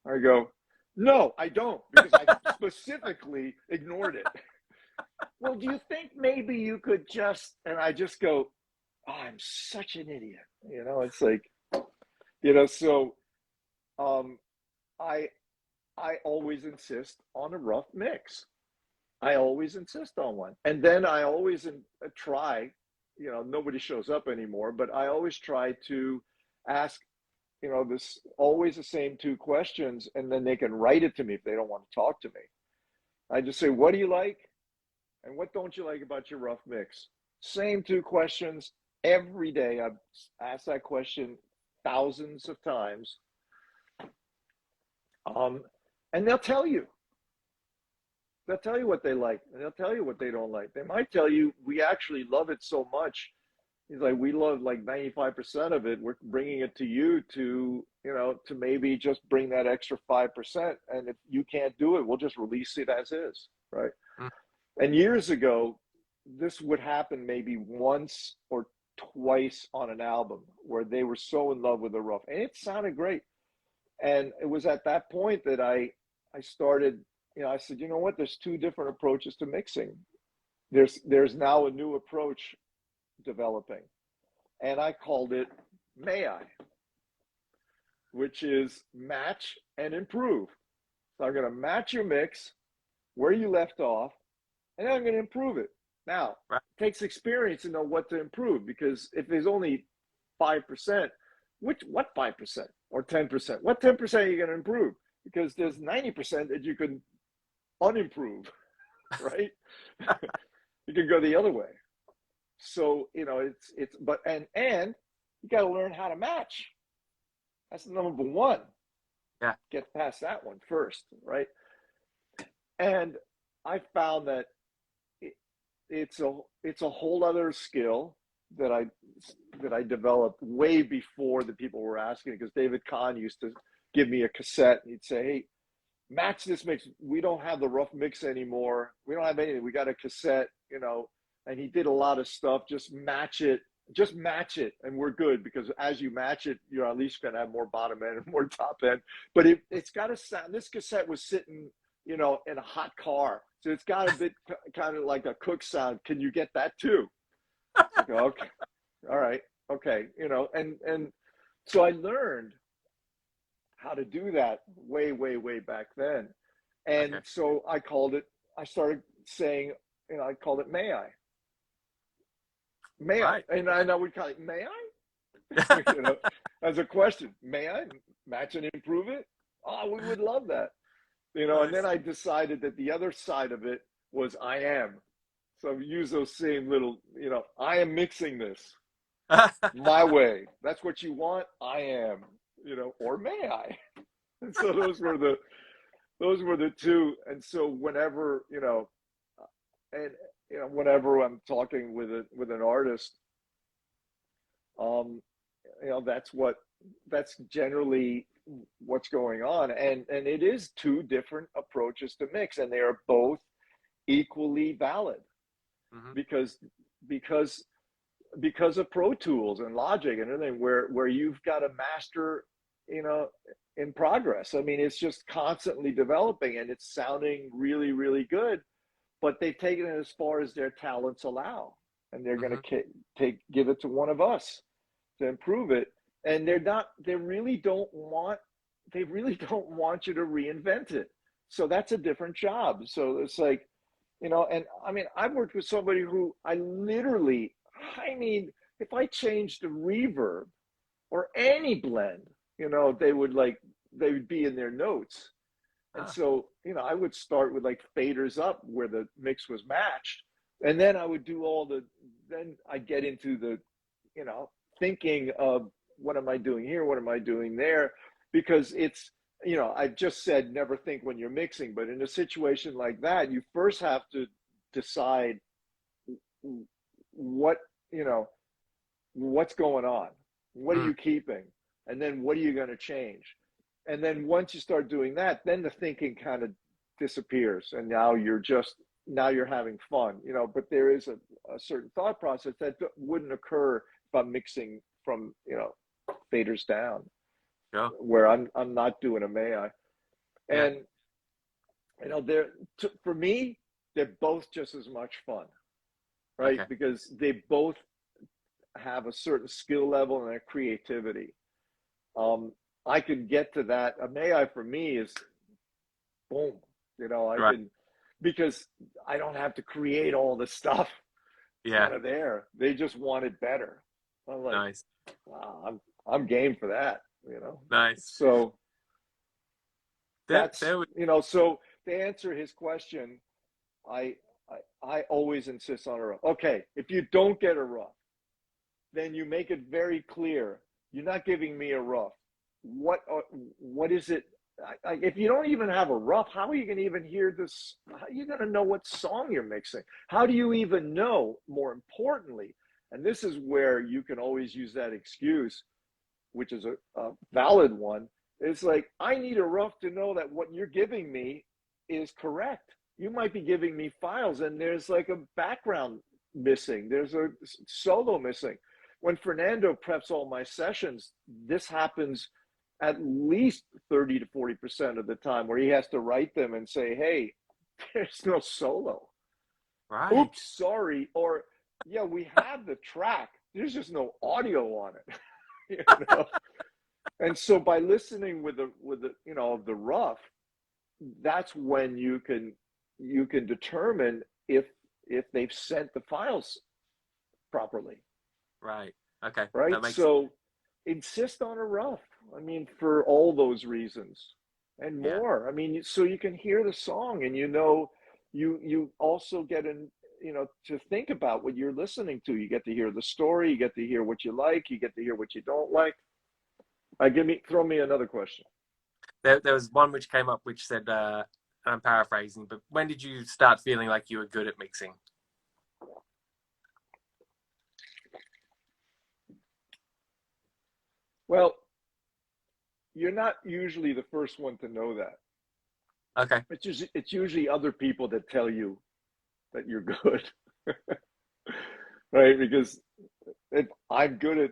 I go, no, I don't, because I specifically ignored it. Well, do you think maybe you could just, and I just go, oh, I'm such an idiot. It's like, so I always insist on a rough mix. I always insist on one. And then I always try, nobody shows up anymore, but I always try to ask, this always the same two questions, and then they can write it to me if they don't want to talk to me. I just say, what do you like? And what don't you like about your rough mix? Same two questions every day. I've asked that question thousands of times. And they'll tell you. They'll tell you what they like, and they'll tell you what they don't like. They might tell you, we actually love it so much. He's like, we love like 95% of it. We're bringing it to you to maybe just bring that extra 5%. And if you can't do it, we'll just release it as is, right? Mm. And years ago, this would happen maybe once or twice on an album where they were so in love with the rough, and it sounded great. And it was at that point that I started, I said, you know what? There's two different approaches to mixing. There's now a new approach developing, and I called it May I, which is match and improve. So I'm going to match your mix where you left off, and then I'm going to improve it. Now, Right. It takes experience to know what to improve, because if there's only 5%, what 5% or 10%? What 10% are you going to improve? because there's 90% that you can unimprove, right? You can go the other way. So, but, and you got to learn how to match. That's number one. Yeah. Get past that one first, right? And I found that it's a whole other skill that I developed way before the people were asking, because David Kahn used to give me a cassette and he'd say, hey, match this mix. We don't have the rough mix anymore. We don't have anything. We got a cassette, and he did a lot of stuff. Just match it, and we're good, because as you match it, you're at least going to have more bottom end and more top end. But it's got to sound. This cassette was sitting, in a hot car, so it's got a bit kind of like a cook sound. Can you get that too? I go, okay, all right, okay, and so I learned how to do that way, way, way back then. And Okay. so I started saying, I called it May I? May I? Right. And I know we call it May I? As a question, may I match and improve it? Oh, we would love that. And then Nice. I decided that the other side of it was I am. So I've used those same little, I am mixing this my way. That's what you want. I am, or may I? And so those were the two. And so whenever, and whenever I'm talking with an artist, that's generally what's going on. And it is two different approaches to mix, and they are both equally valid, Mm-hmm. because of Pro Tools and Logic and everything, where you've got to master, in progress. I mean, it's just constantly developing, and it's sounding really, really good. But they've taken it as far as their talents allow, and they're going Mm-hmm. to give it to one of us to improve it. And they really don't want you to reinvent it. So that's a different job. So it's like, and I mean, I've worked with somebody who if I changed the reverb or any blend, they would be in their notes. And Ah, so, I would start with like faders up where the mix was matched. And then I would then I get into the, thinking of, what am I doing here? What am I doing there? Because it's, I've just said never think when you're mixing, but in a situation like that, you first have to decide what, what's going on? What are mm, you keeping? And then what are you going to change? And then once you start doing that, then the thinking kind of disappears. And now you're having fun, but there is a certain thought process that wouldn't occur if I'm mixing from, faders down, sure. where I'm not doing a may I. Yeah. And, for me, they're both just as much fun, right? Okay. Because they both have a certain skill level and a creativity. I can get to that. A may I for me is boom. I Right. can, because I don't have to create all the stuff. It's Yeah. kind of there. They just want it better. I'm like, Nice. wow, I'm game for that. Nice. So There, there was, so to answer his question, I I always insist on a rough. Okay, if you don't get a rough, then you make it very clear you're not giving me a rough. What is it? If you don't even have a rough, how are you going to even hear this? How are you going to know what song you're mixing? How do you even know? More importantly, and this is where you can always use that excuse, which is a valid one. It's like, I need a rough to know that what you're giving me is correct. You might be giving me files and there's like a background missing, there's a solo missing. When Fernando preps all my sessions, this happens at least 30 to 40% of the time, where he has to write them and say, hey, there's no solo. right. Oops, sorry. Or, yeah, we have the track, there's just no audio on it. you know? And so by listening with the rough, that's when you can determine if they've sent the files properly, Right. Okay. That right? makes sense. So insist on a rough. I mean, for all those reasons. and Yeah. more. I mean, so you can hear the song, and you know, you also get in, you know, to think about what you're listening to. You get to hear the story, you get to hear what you like, you get to hear what you don't like. Throw me another question. There was one which came up which said, I'm paraphrasing, but when did you start feeling like you were good at mixing? Well, you're not usually the first one to know that. Okay. It's usually other people that tell you that you're good, right? Because if I'm good at,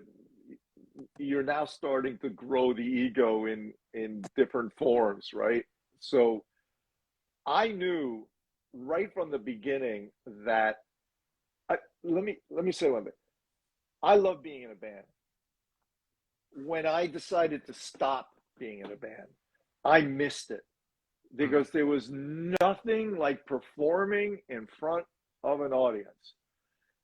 you're now starting to grow the ego in different forms, right? So I knew right from the beginning that let me say one thing. I love being in a band. When I decided to stop being in a band, I missed it Mm. because there was nothing like performing in front of an audience.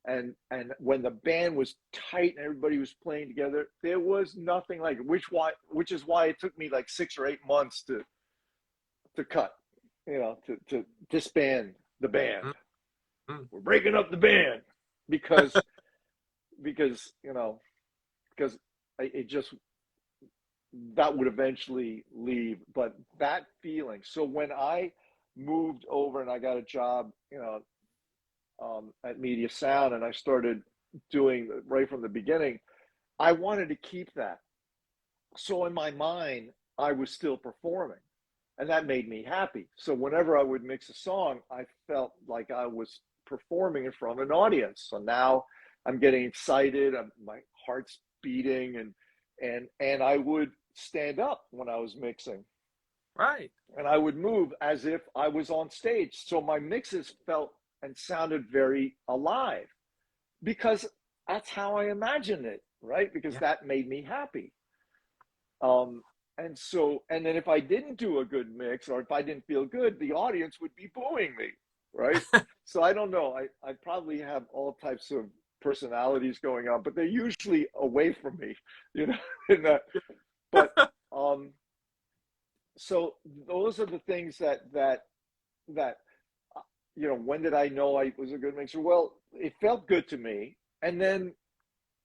And when the band was tight and everybody was playing together, there was nothing like it, which is why it took me like 6 or 8 months to cut, you know, to disband the band. Mm. Mm. We're breaking up the band because because you know because it just that would eventually leave. But that feeling. So when I moved over and I got a job, you know, at Media Sound, and I started doing right from the beginning, I wanted to keep that. So in my mind, I was still performing, and that made me happy. So whenever I would mix a song, I felt like I was performing in front of an audience. So now I'm getting excited, my heart's beating, and I would stand up when I was mixing, Right. and I would move as if I was on stage. So my mixes felt and sounded very alive because that's how I imagined it, right? Because Yeah. that made me happy. Um, and so, and then if I didn't do a good mix or if I didn't feel good, the audience would be booing me, right? So I don't know. I probably have all types of personalities going on, but they're usually away from me, you know. In that, but so those are the things that you know. When did I know I was a good mixer? Well, it felt good to me, and then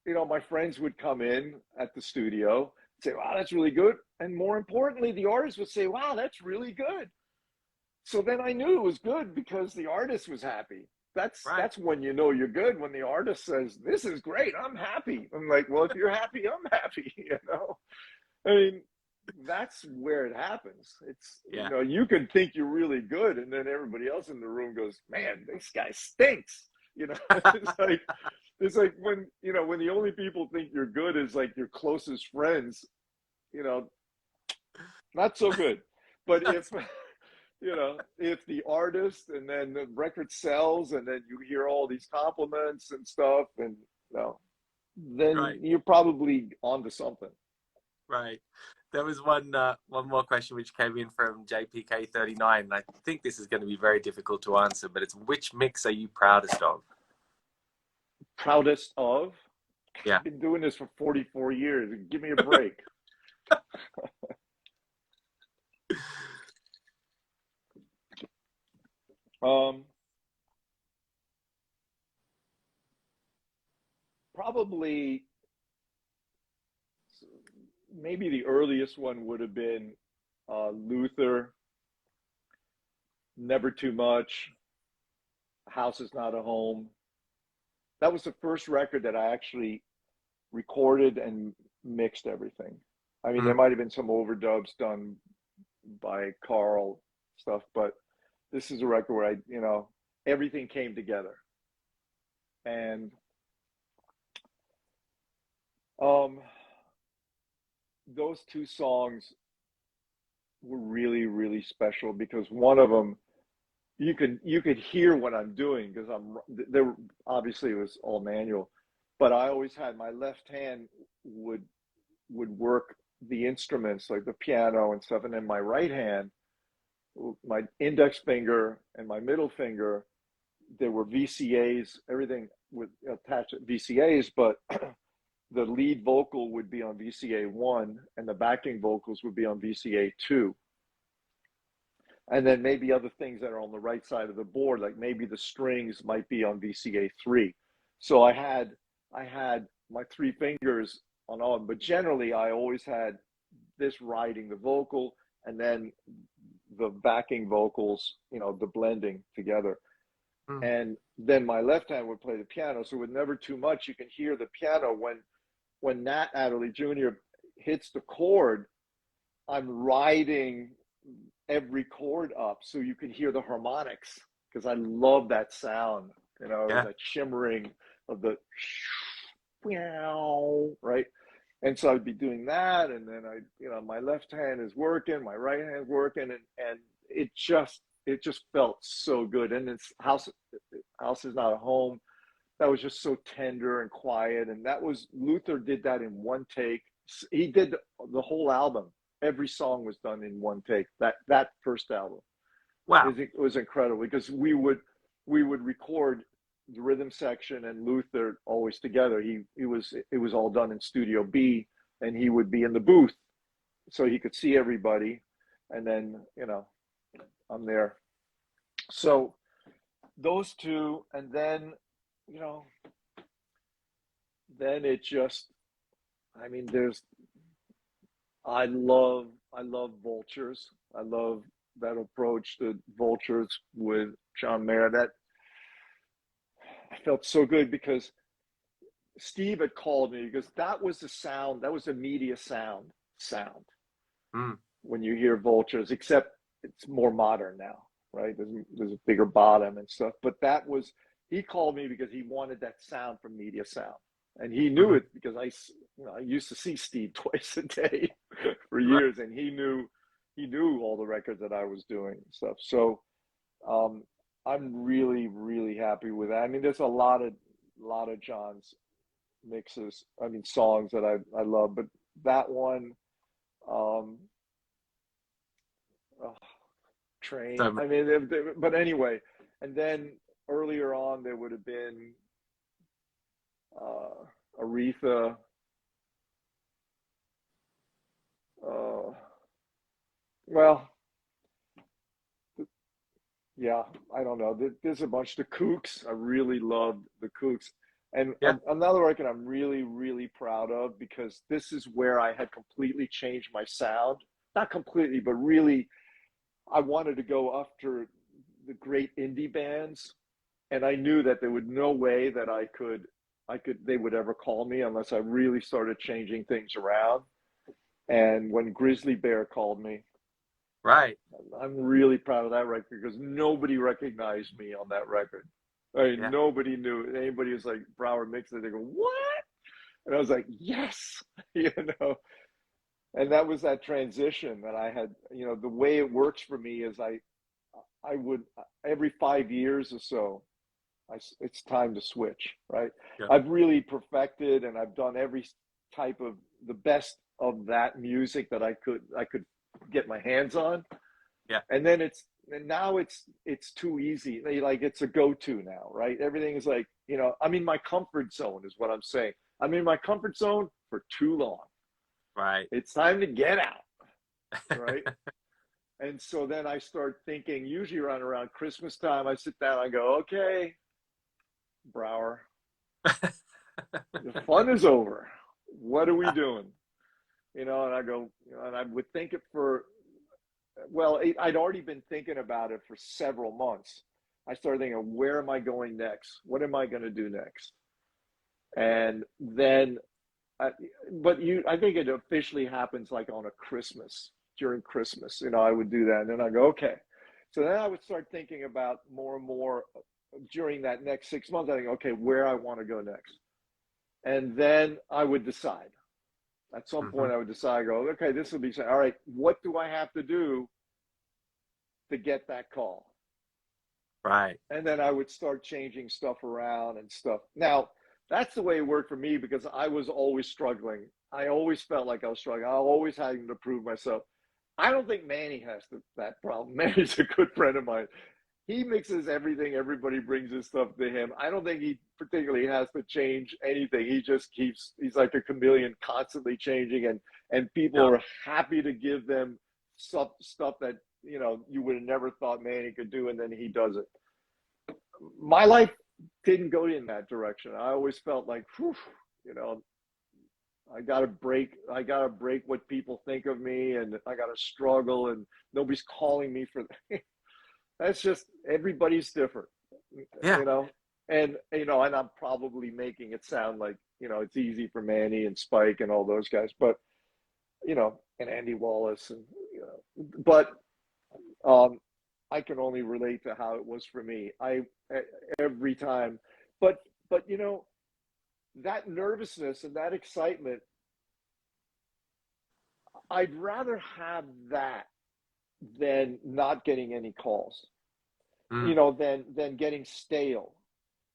you know, my friends would come in at the studio, say, wow, that's really good. And more importantly, the artist would say, wow, that's really good. So then I knew it was good because the artist was happy. Right. That's when you know you're good, when the artist says, this is great, I'm happy. I'm like, well, if you're happy, I'm happy, you know? I mean, that's where it happens. It's, you Yeah. know, you can think you're really good, and then everybody else in the room goes, man, this guy stinks. You know, it's like when, you know, when the only people think you're good is like your closest friends, you know, not so good. But if, you know, if the artist and then the record sells and then you hear all these compliments and stuff, and you know, then Right. you're probably onto something. Right. There was one more question which came in from JPK39, and I think this is going to be very difficult to answer, but it's which mix are you proudest of? Proudest of? Yeah. I've been doing this for 44 years. Give me a break. Um, Probably, maybe the earliest one would have been Luther, Never Too Much, House Is Not a Home. That was the first record that I actually recorded and mixed everything. I mean, there Mm. might have been some overdubs done by Carl stuff, but this is a record where I, you know, everything came together. And um, those two songs were really, really special because one of them you could hear what I'm doing because I'm there. Obviously, it was all manual, but I always had my left hand would work the instruments like the piano and stuff, and then my right hand, my index finger and my middle finger, there were VCAs, everything with attached to VCAs, but the lead vocal would be on VCA 1 and the backing vocals would be on VCA 2. And then maybe other things that are on the right side of the board, like maybe the strings might be on VCA3. So I had my three fingers on all, but generally I always had this riding the vocal and then the backing vocals, the blending together. Mm. And then my left hand would play the piano. So with never too much, you can hear the piano when Nat Adderley Jr. hits the chord, I'm riding every chord up so you can hear the harmonics because I love that sound, Yeah. that shimmering of the right. And so I'd be doing that, and then my left hand is working, my right hand is working, and it just felt so good. And it's house is not a home. That was just so tender and quiet, and that was Luther did that in one take. He did the whole album. Every song was done in one take. That first album, Wow. it was incredible because we would record the rhythm section and Luther always together. It was all done in Studio B, and he would be in the booth so he could see everybody, and then I'm there. So those two, and then then it just, I mean, I love Vultures. I love that approach to Vultures with John Mayer. That I felt so good because Steve had called me because that was the sound, that was a media sound. Mm. When you hear Vultures, except it's more modern now, right? There's a bigger bottom and stuff. But he called me because he wanted that sound from media sound. And he knew it because I used to see Steve twice a day for Right. years, and he knew all the records that I was doing and stuff. So I'm really, really happy with that. I mean, there's a lot of John's mixes. I mean, songs that I love, but that one, oh, Train. So I mean, but anyway, and then earlier on there would have been Aretha. Well, yeah, I don't know. There's a bunch. The Kooks, I really loved the Kooks. And yeah. another record I'm really, really proud of because this is where I had completely changed my sound. Not completely, but really, I wanted to go after the great indie bands. And I knew that there was no way that they would ever call me unless I really started changing things around. And when Grizzly Bear called me, Right. I'm really proud of that record because nobody recognized me on that record. I mean, Yeah. nobody knew. Anybody was like, Brauer mixed it. They go, what? And I was like, yes, And that was that transition that I had. The way it works for me is I would every 5 years or so, it's time to switch, right? Yeah. I've really perfected and I've done every type of the best of that music that I could get my hands on. Yeah. And then now it's too easy. Like it's a go-to now, right? Everything is like, I'm in my comfort zone is what I'm saying. I'm in my comfort zone for too long. Right. It's time to get out, right? And so then I start thinking, usually around Christmas time, I sit down, I go, okay, Brauer, the fun is over. What are we doing? And I go, and I would think it I'd already been thinking about it for several months. I started thinking, where am I going next? What am I going to do next? And then, I think it officially happens like on during Christmas, I would do that. And then I go, okay. So then I would start thinking about more and more during that next 6 months. I think, okay, where I want to go next. And then I would decide. At some point, I would decide, go, okay, this will be, all right, what do I have to do to get that call? Right. And then I would start changing stuff around and stuff. Now, that's the way it worked for me because I was always struggling. I always felt like I was struggling. I always having to prove myself. I don't think Manny has that problem. Manny's a good friend of mine. He mixes everything. Everybody brings his stuff to him. I don't think he particularly has to change anything. He just he's like a chameleon, constantly changing, and people Yeah. are happy to give them stuff that you know, you would have never thought Manny could do, and then he does it. My life didn't go in that direction. I always felt like, whew, you know, I gotta break what people think of me, and I gotta struggle, and nobody's calling me for that. That's just, everybody's different, Yeah. you know. And you know, and I'm probably making it sound like, you know, it's easy for Manny and Spike and all those guys, but you know, and Andy Wallace, and you know, but um, I can only relate to how it was for me. Every time, but you know, that nervousness and that excitement, I'd rather have that than not getting any calls, you Mm. know, than getting stale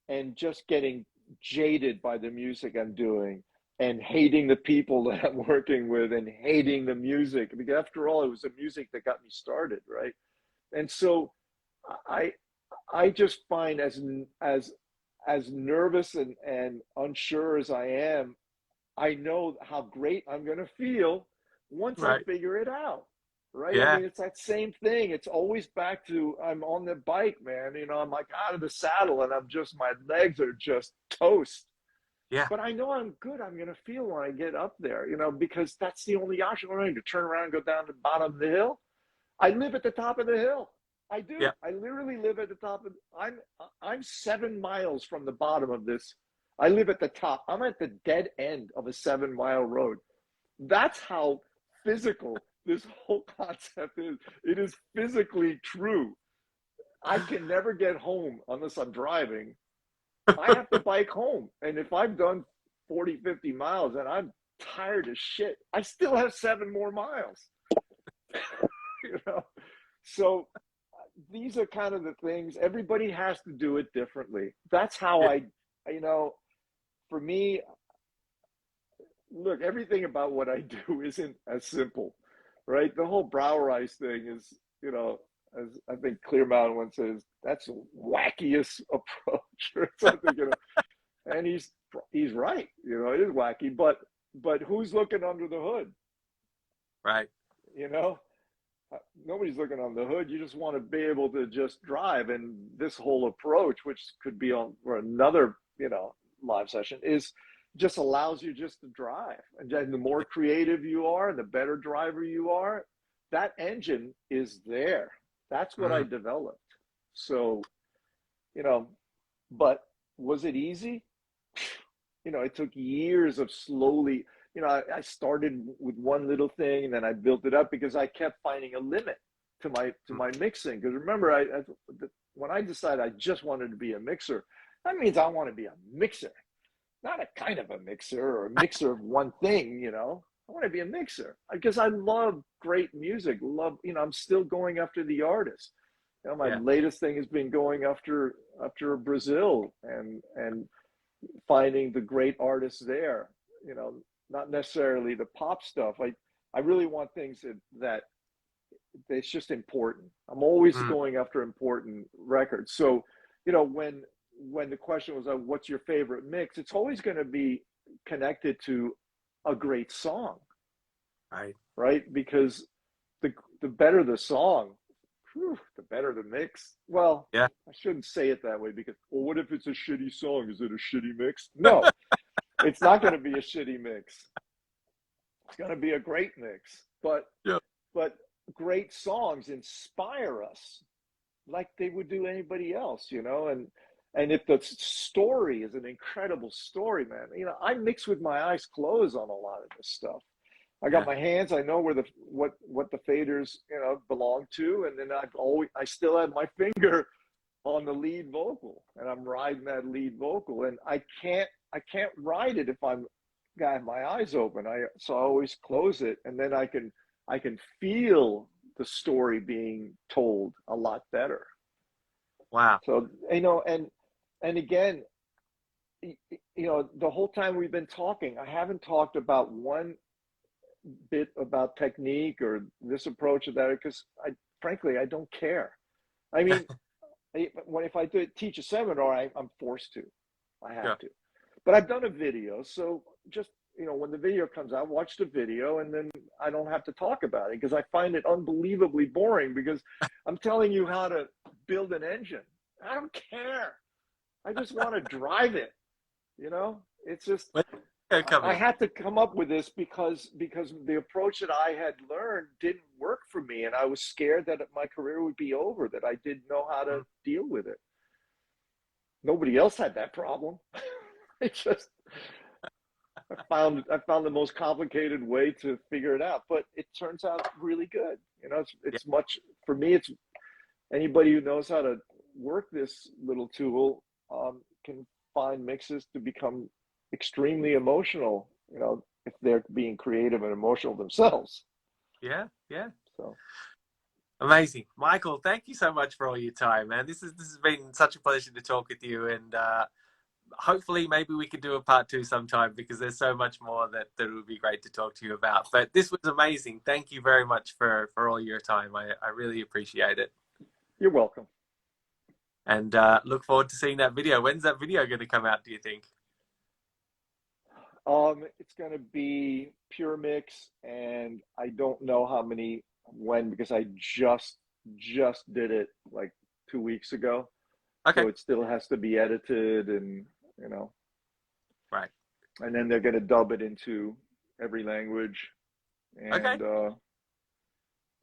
and just getting jaded by the music I'm doing and hating the people that I'm working with and hating the music. Because after all, it was the music that got me started, right? And so I I just find as nervous and unsure as I am, I know how great I'm going to feel once I Right. figure it out. Right. I Yeah. mean, it's that same thing. It's always back to, I'm on the bike, man. You know, I'm like out of the saddle and I'm just, my legs are just toast. Yeah. But I know I'm good. I'm going to feel when I get up there, you know, because that's the only option. I'm going to turn around and go down to the bottom of the hill. I live at the top of the hill. I do. Yeah. I literally live at the top of. I'm 7 miles from the bottom of this. I live at the top. I'm at the dead end of a 7 mile road. That's how physical this whole concept is. It is physically true. I can never get home unless I'm driving. I have to bike home. And if I've done 40, 50 miles and I'm tired as shit, I still have 7 more miles. You know? So these are kind of the things. Everybody has to do it differently. That's how Yeah. you know, for me, look, everything about what I do isn't as simple, right? The whole Brauer thing is, you know, as I think Clearmountain one says, that's the wackiest approach or something, you know. And he's right, you know, it is wacky, but who's looking under the hood, Right. you know? Nobody's looking on the hood. You just want to be able to just drive. And this whole approach, which could be on for another, you know, live session, is just allows you just to drive. And the more creative you are, the better driver you are, that engine is there. That's what I Mm. developed. So, you know, but was it easy? You know, it took years of slowly, you know, I started with one little thing and then I built it up because I kept finding a limit to Mm. my mixing. Because remember, when I decided I just wanted to be a mixer, that means I want to be a mixer, not a kind of a mixer or a mixer of one thing. You know, I want to be a mixer because I love great music. Love, you know, I'm still going after the artist. You know, my Yeah. latest thing has been going after Brazil and finding the great artists there, you know, not necessarily the pop stuff. I really want things that it's just important. I'm always Mm. going after important records. So, you know, when the question was, what's your favorite mix? It's always going to be connected to a great song, Right. right? Because the better the song, whew, the better the mix. Well, Yeah. I shouldn't say it that way because, well, what if it's a shitty song? Is it a shitty mix? No, it's not going to be a shitty mix. It's going to be a great mix. Yeah. But great songs inspire us like they would do anybody else, you know. And if the story is an incredible story, man, you know, I mix with my eyes closed on a lot of this stuff. I got Yeah. my hands. I know where what the faders, you know, belong to, and then I still have my finger on the lead vocal, and I'm riding that lead vocal, and I can't ride it if I'm got my eyes open. So I always close it, and then I can feel the story being told a lot better. Wow. So you know, and again, you know, the whole time we've been talking, I haven't talked about one bit about technique or this approach or that because I frankly I don't care. I mean, if I teach a seminar, I'm forced to, I Yeah. have to. But I've done a video, so just when the video comes out, watch the video, and then I don't have to talk about it because I find it unbelievably boring because I'm telling you how to build an engine. I don't care. I just want to drive it. It's just, I coming. had to come up with this because the approach that I had learned didn't work for me, and I was scared that my career would be over, that I didn't know how to deal with it. Nobody else had that problem. It's just I found the most complicated way to figure it out, but it turns out really good. It's much for me. It's anybody who knows how to work this little tool can find mixes to become extremely emotional. If they're being creative and emotional themselves. Yeah. So Amazing. Michael, thank you so much for all your time, man. This has been such a pleasure to talk with you, and hopefully maybe we could do a part 2 sometime because there's so much more that would be great to talk to you about. But this was amazing. Thank you very much for all your time. I really appreciate it. you're welcome. And look forward to seeing that video. When's that video going to come out, do you think? It's going to be pure mix, and I don't know when because I just did it like 2 weeks ago. Okay. So it still has to be edited, and Right. and then they're going to dub it into every language. And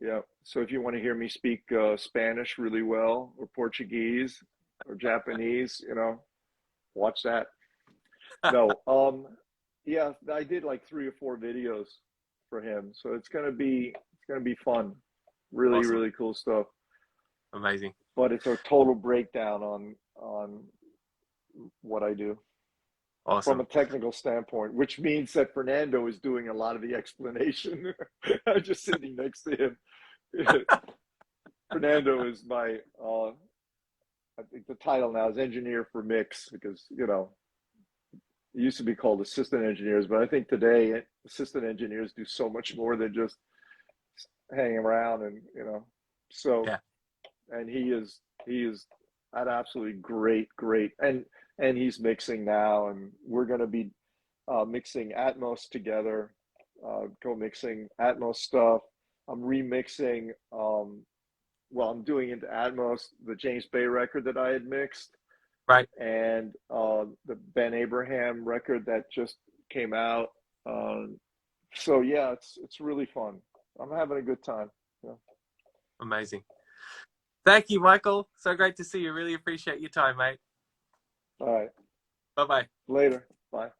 yeah, so if you want to hear me speak Spanish really well, or Portuguese, or Japanese, watch that. No, yeah, I did like 3 or 4 videos for him, so it's gonna be fun. Really, Awesome. really cool stuff. Amazing. But it's a total breakdown on what I do from Awesome. a technical standpoint, which means that Fernando is doing a lot of the explanation. I'm just sitting next to him. Fernando is my, I think the title now is engineer for mix because, it used to be called assistant engineers, but I think today assistant engineers do so much more than just hang around and, so, Yeah. and he is an absolutely great, and he's mixing now, and we're going to be mixing Atmos together, co-mixing Atmos stuff. I'm remixing, I'm doing into Atmos, the James Bay record that I had mixed. Right. And the Ben Abraham record that just came out. So yeah, it's really fun. I'm having a good time. Yeah. Amazing. Thank you, Michael. So great to see you. Really appreciate your time, mate. All right. Bye-bye. Later. Bye.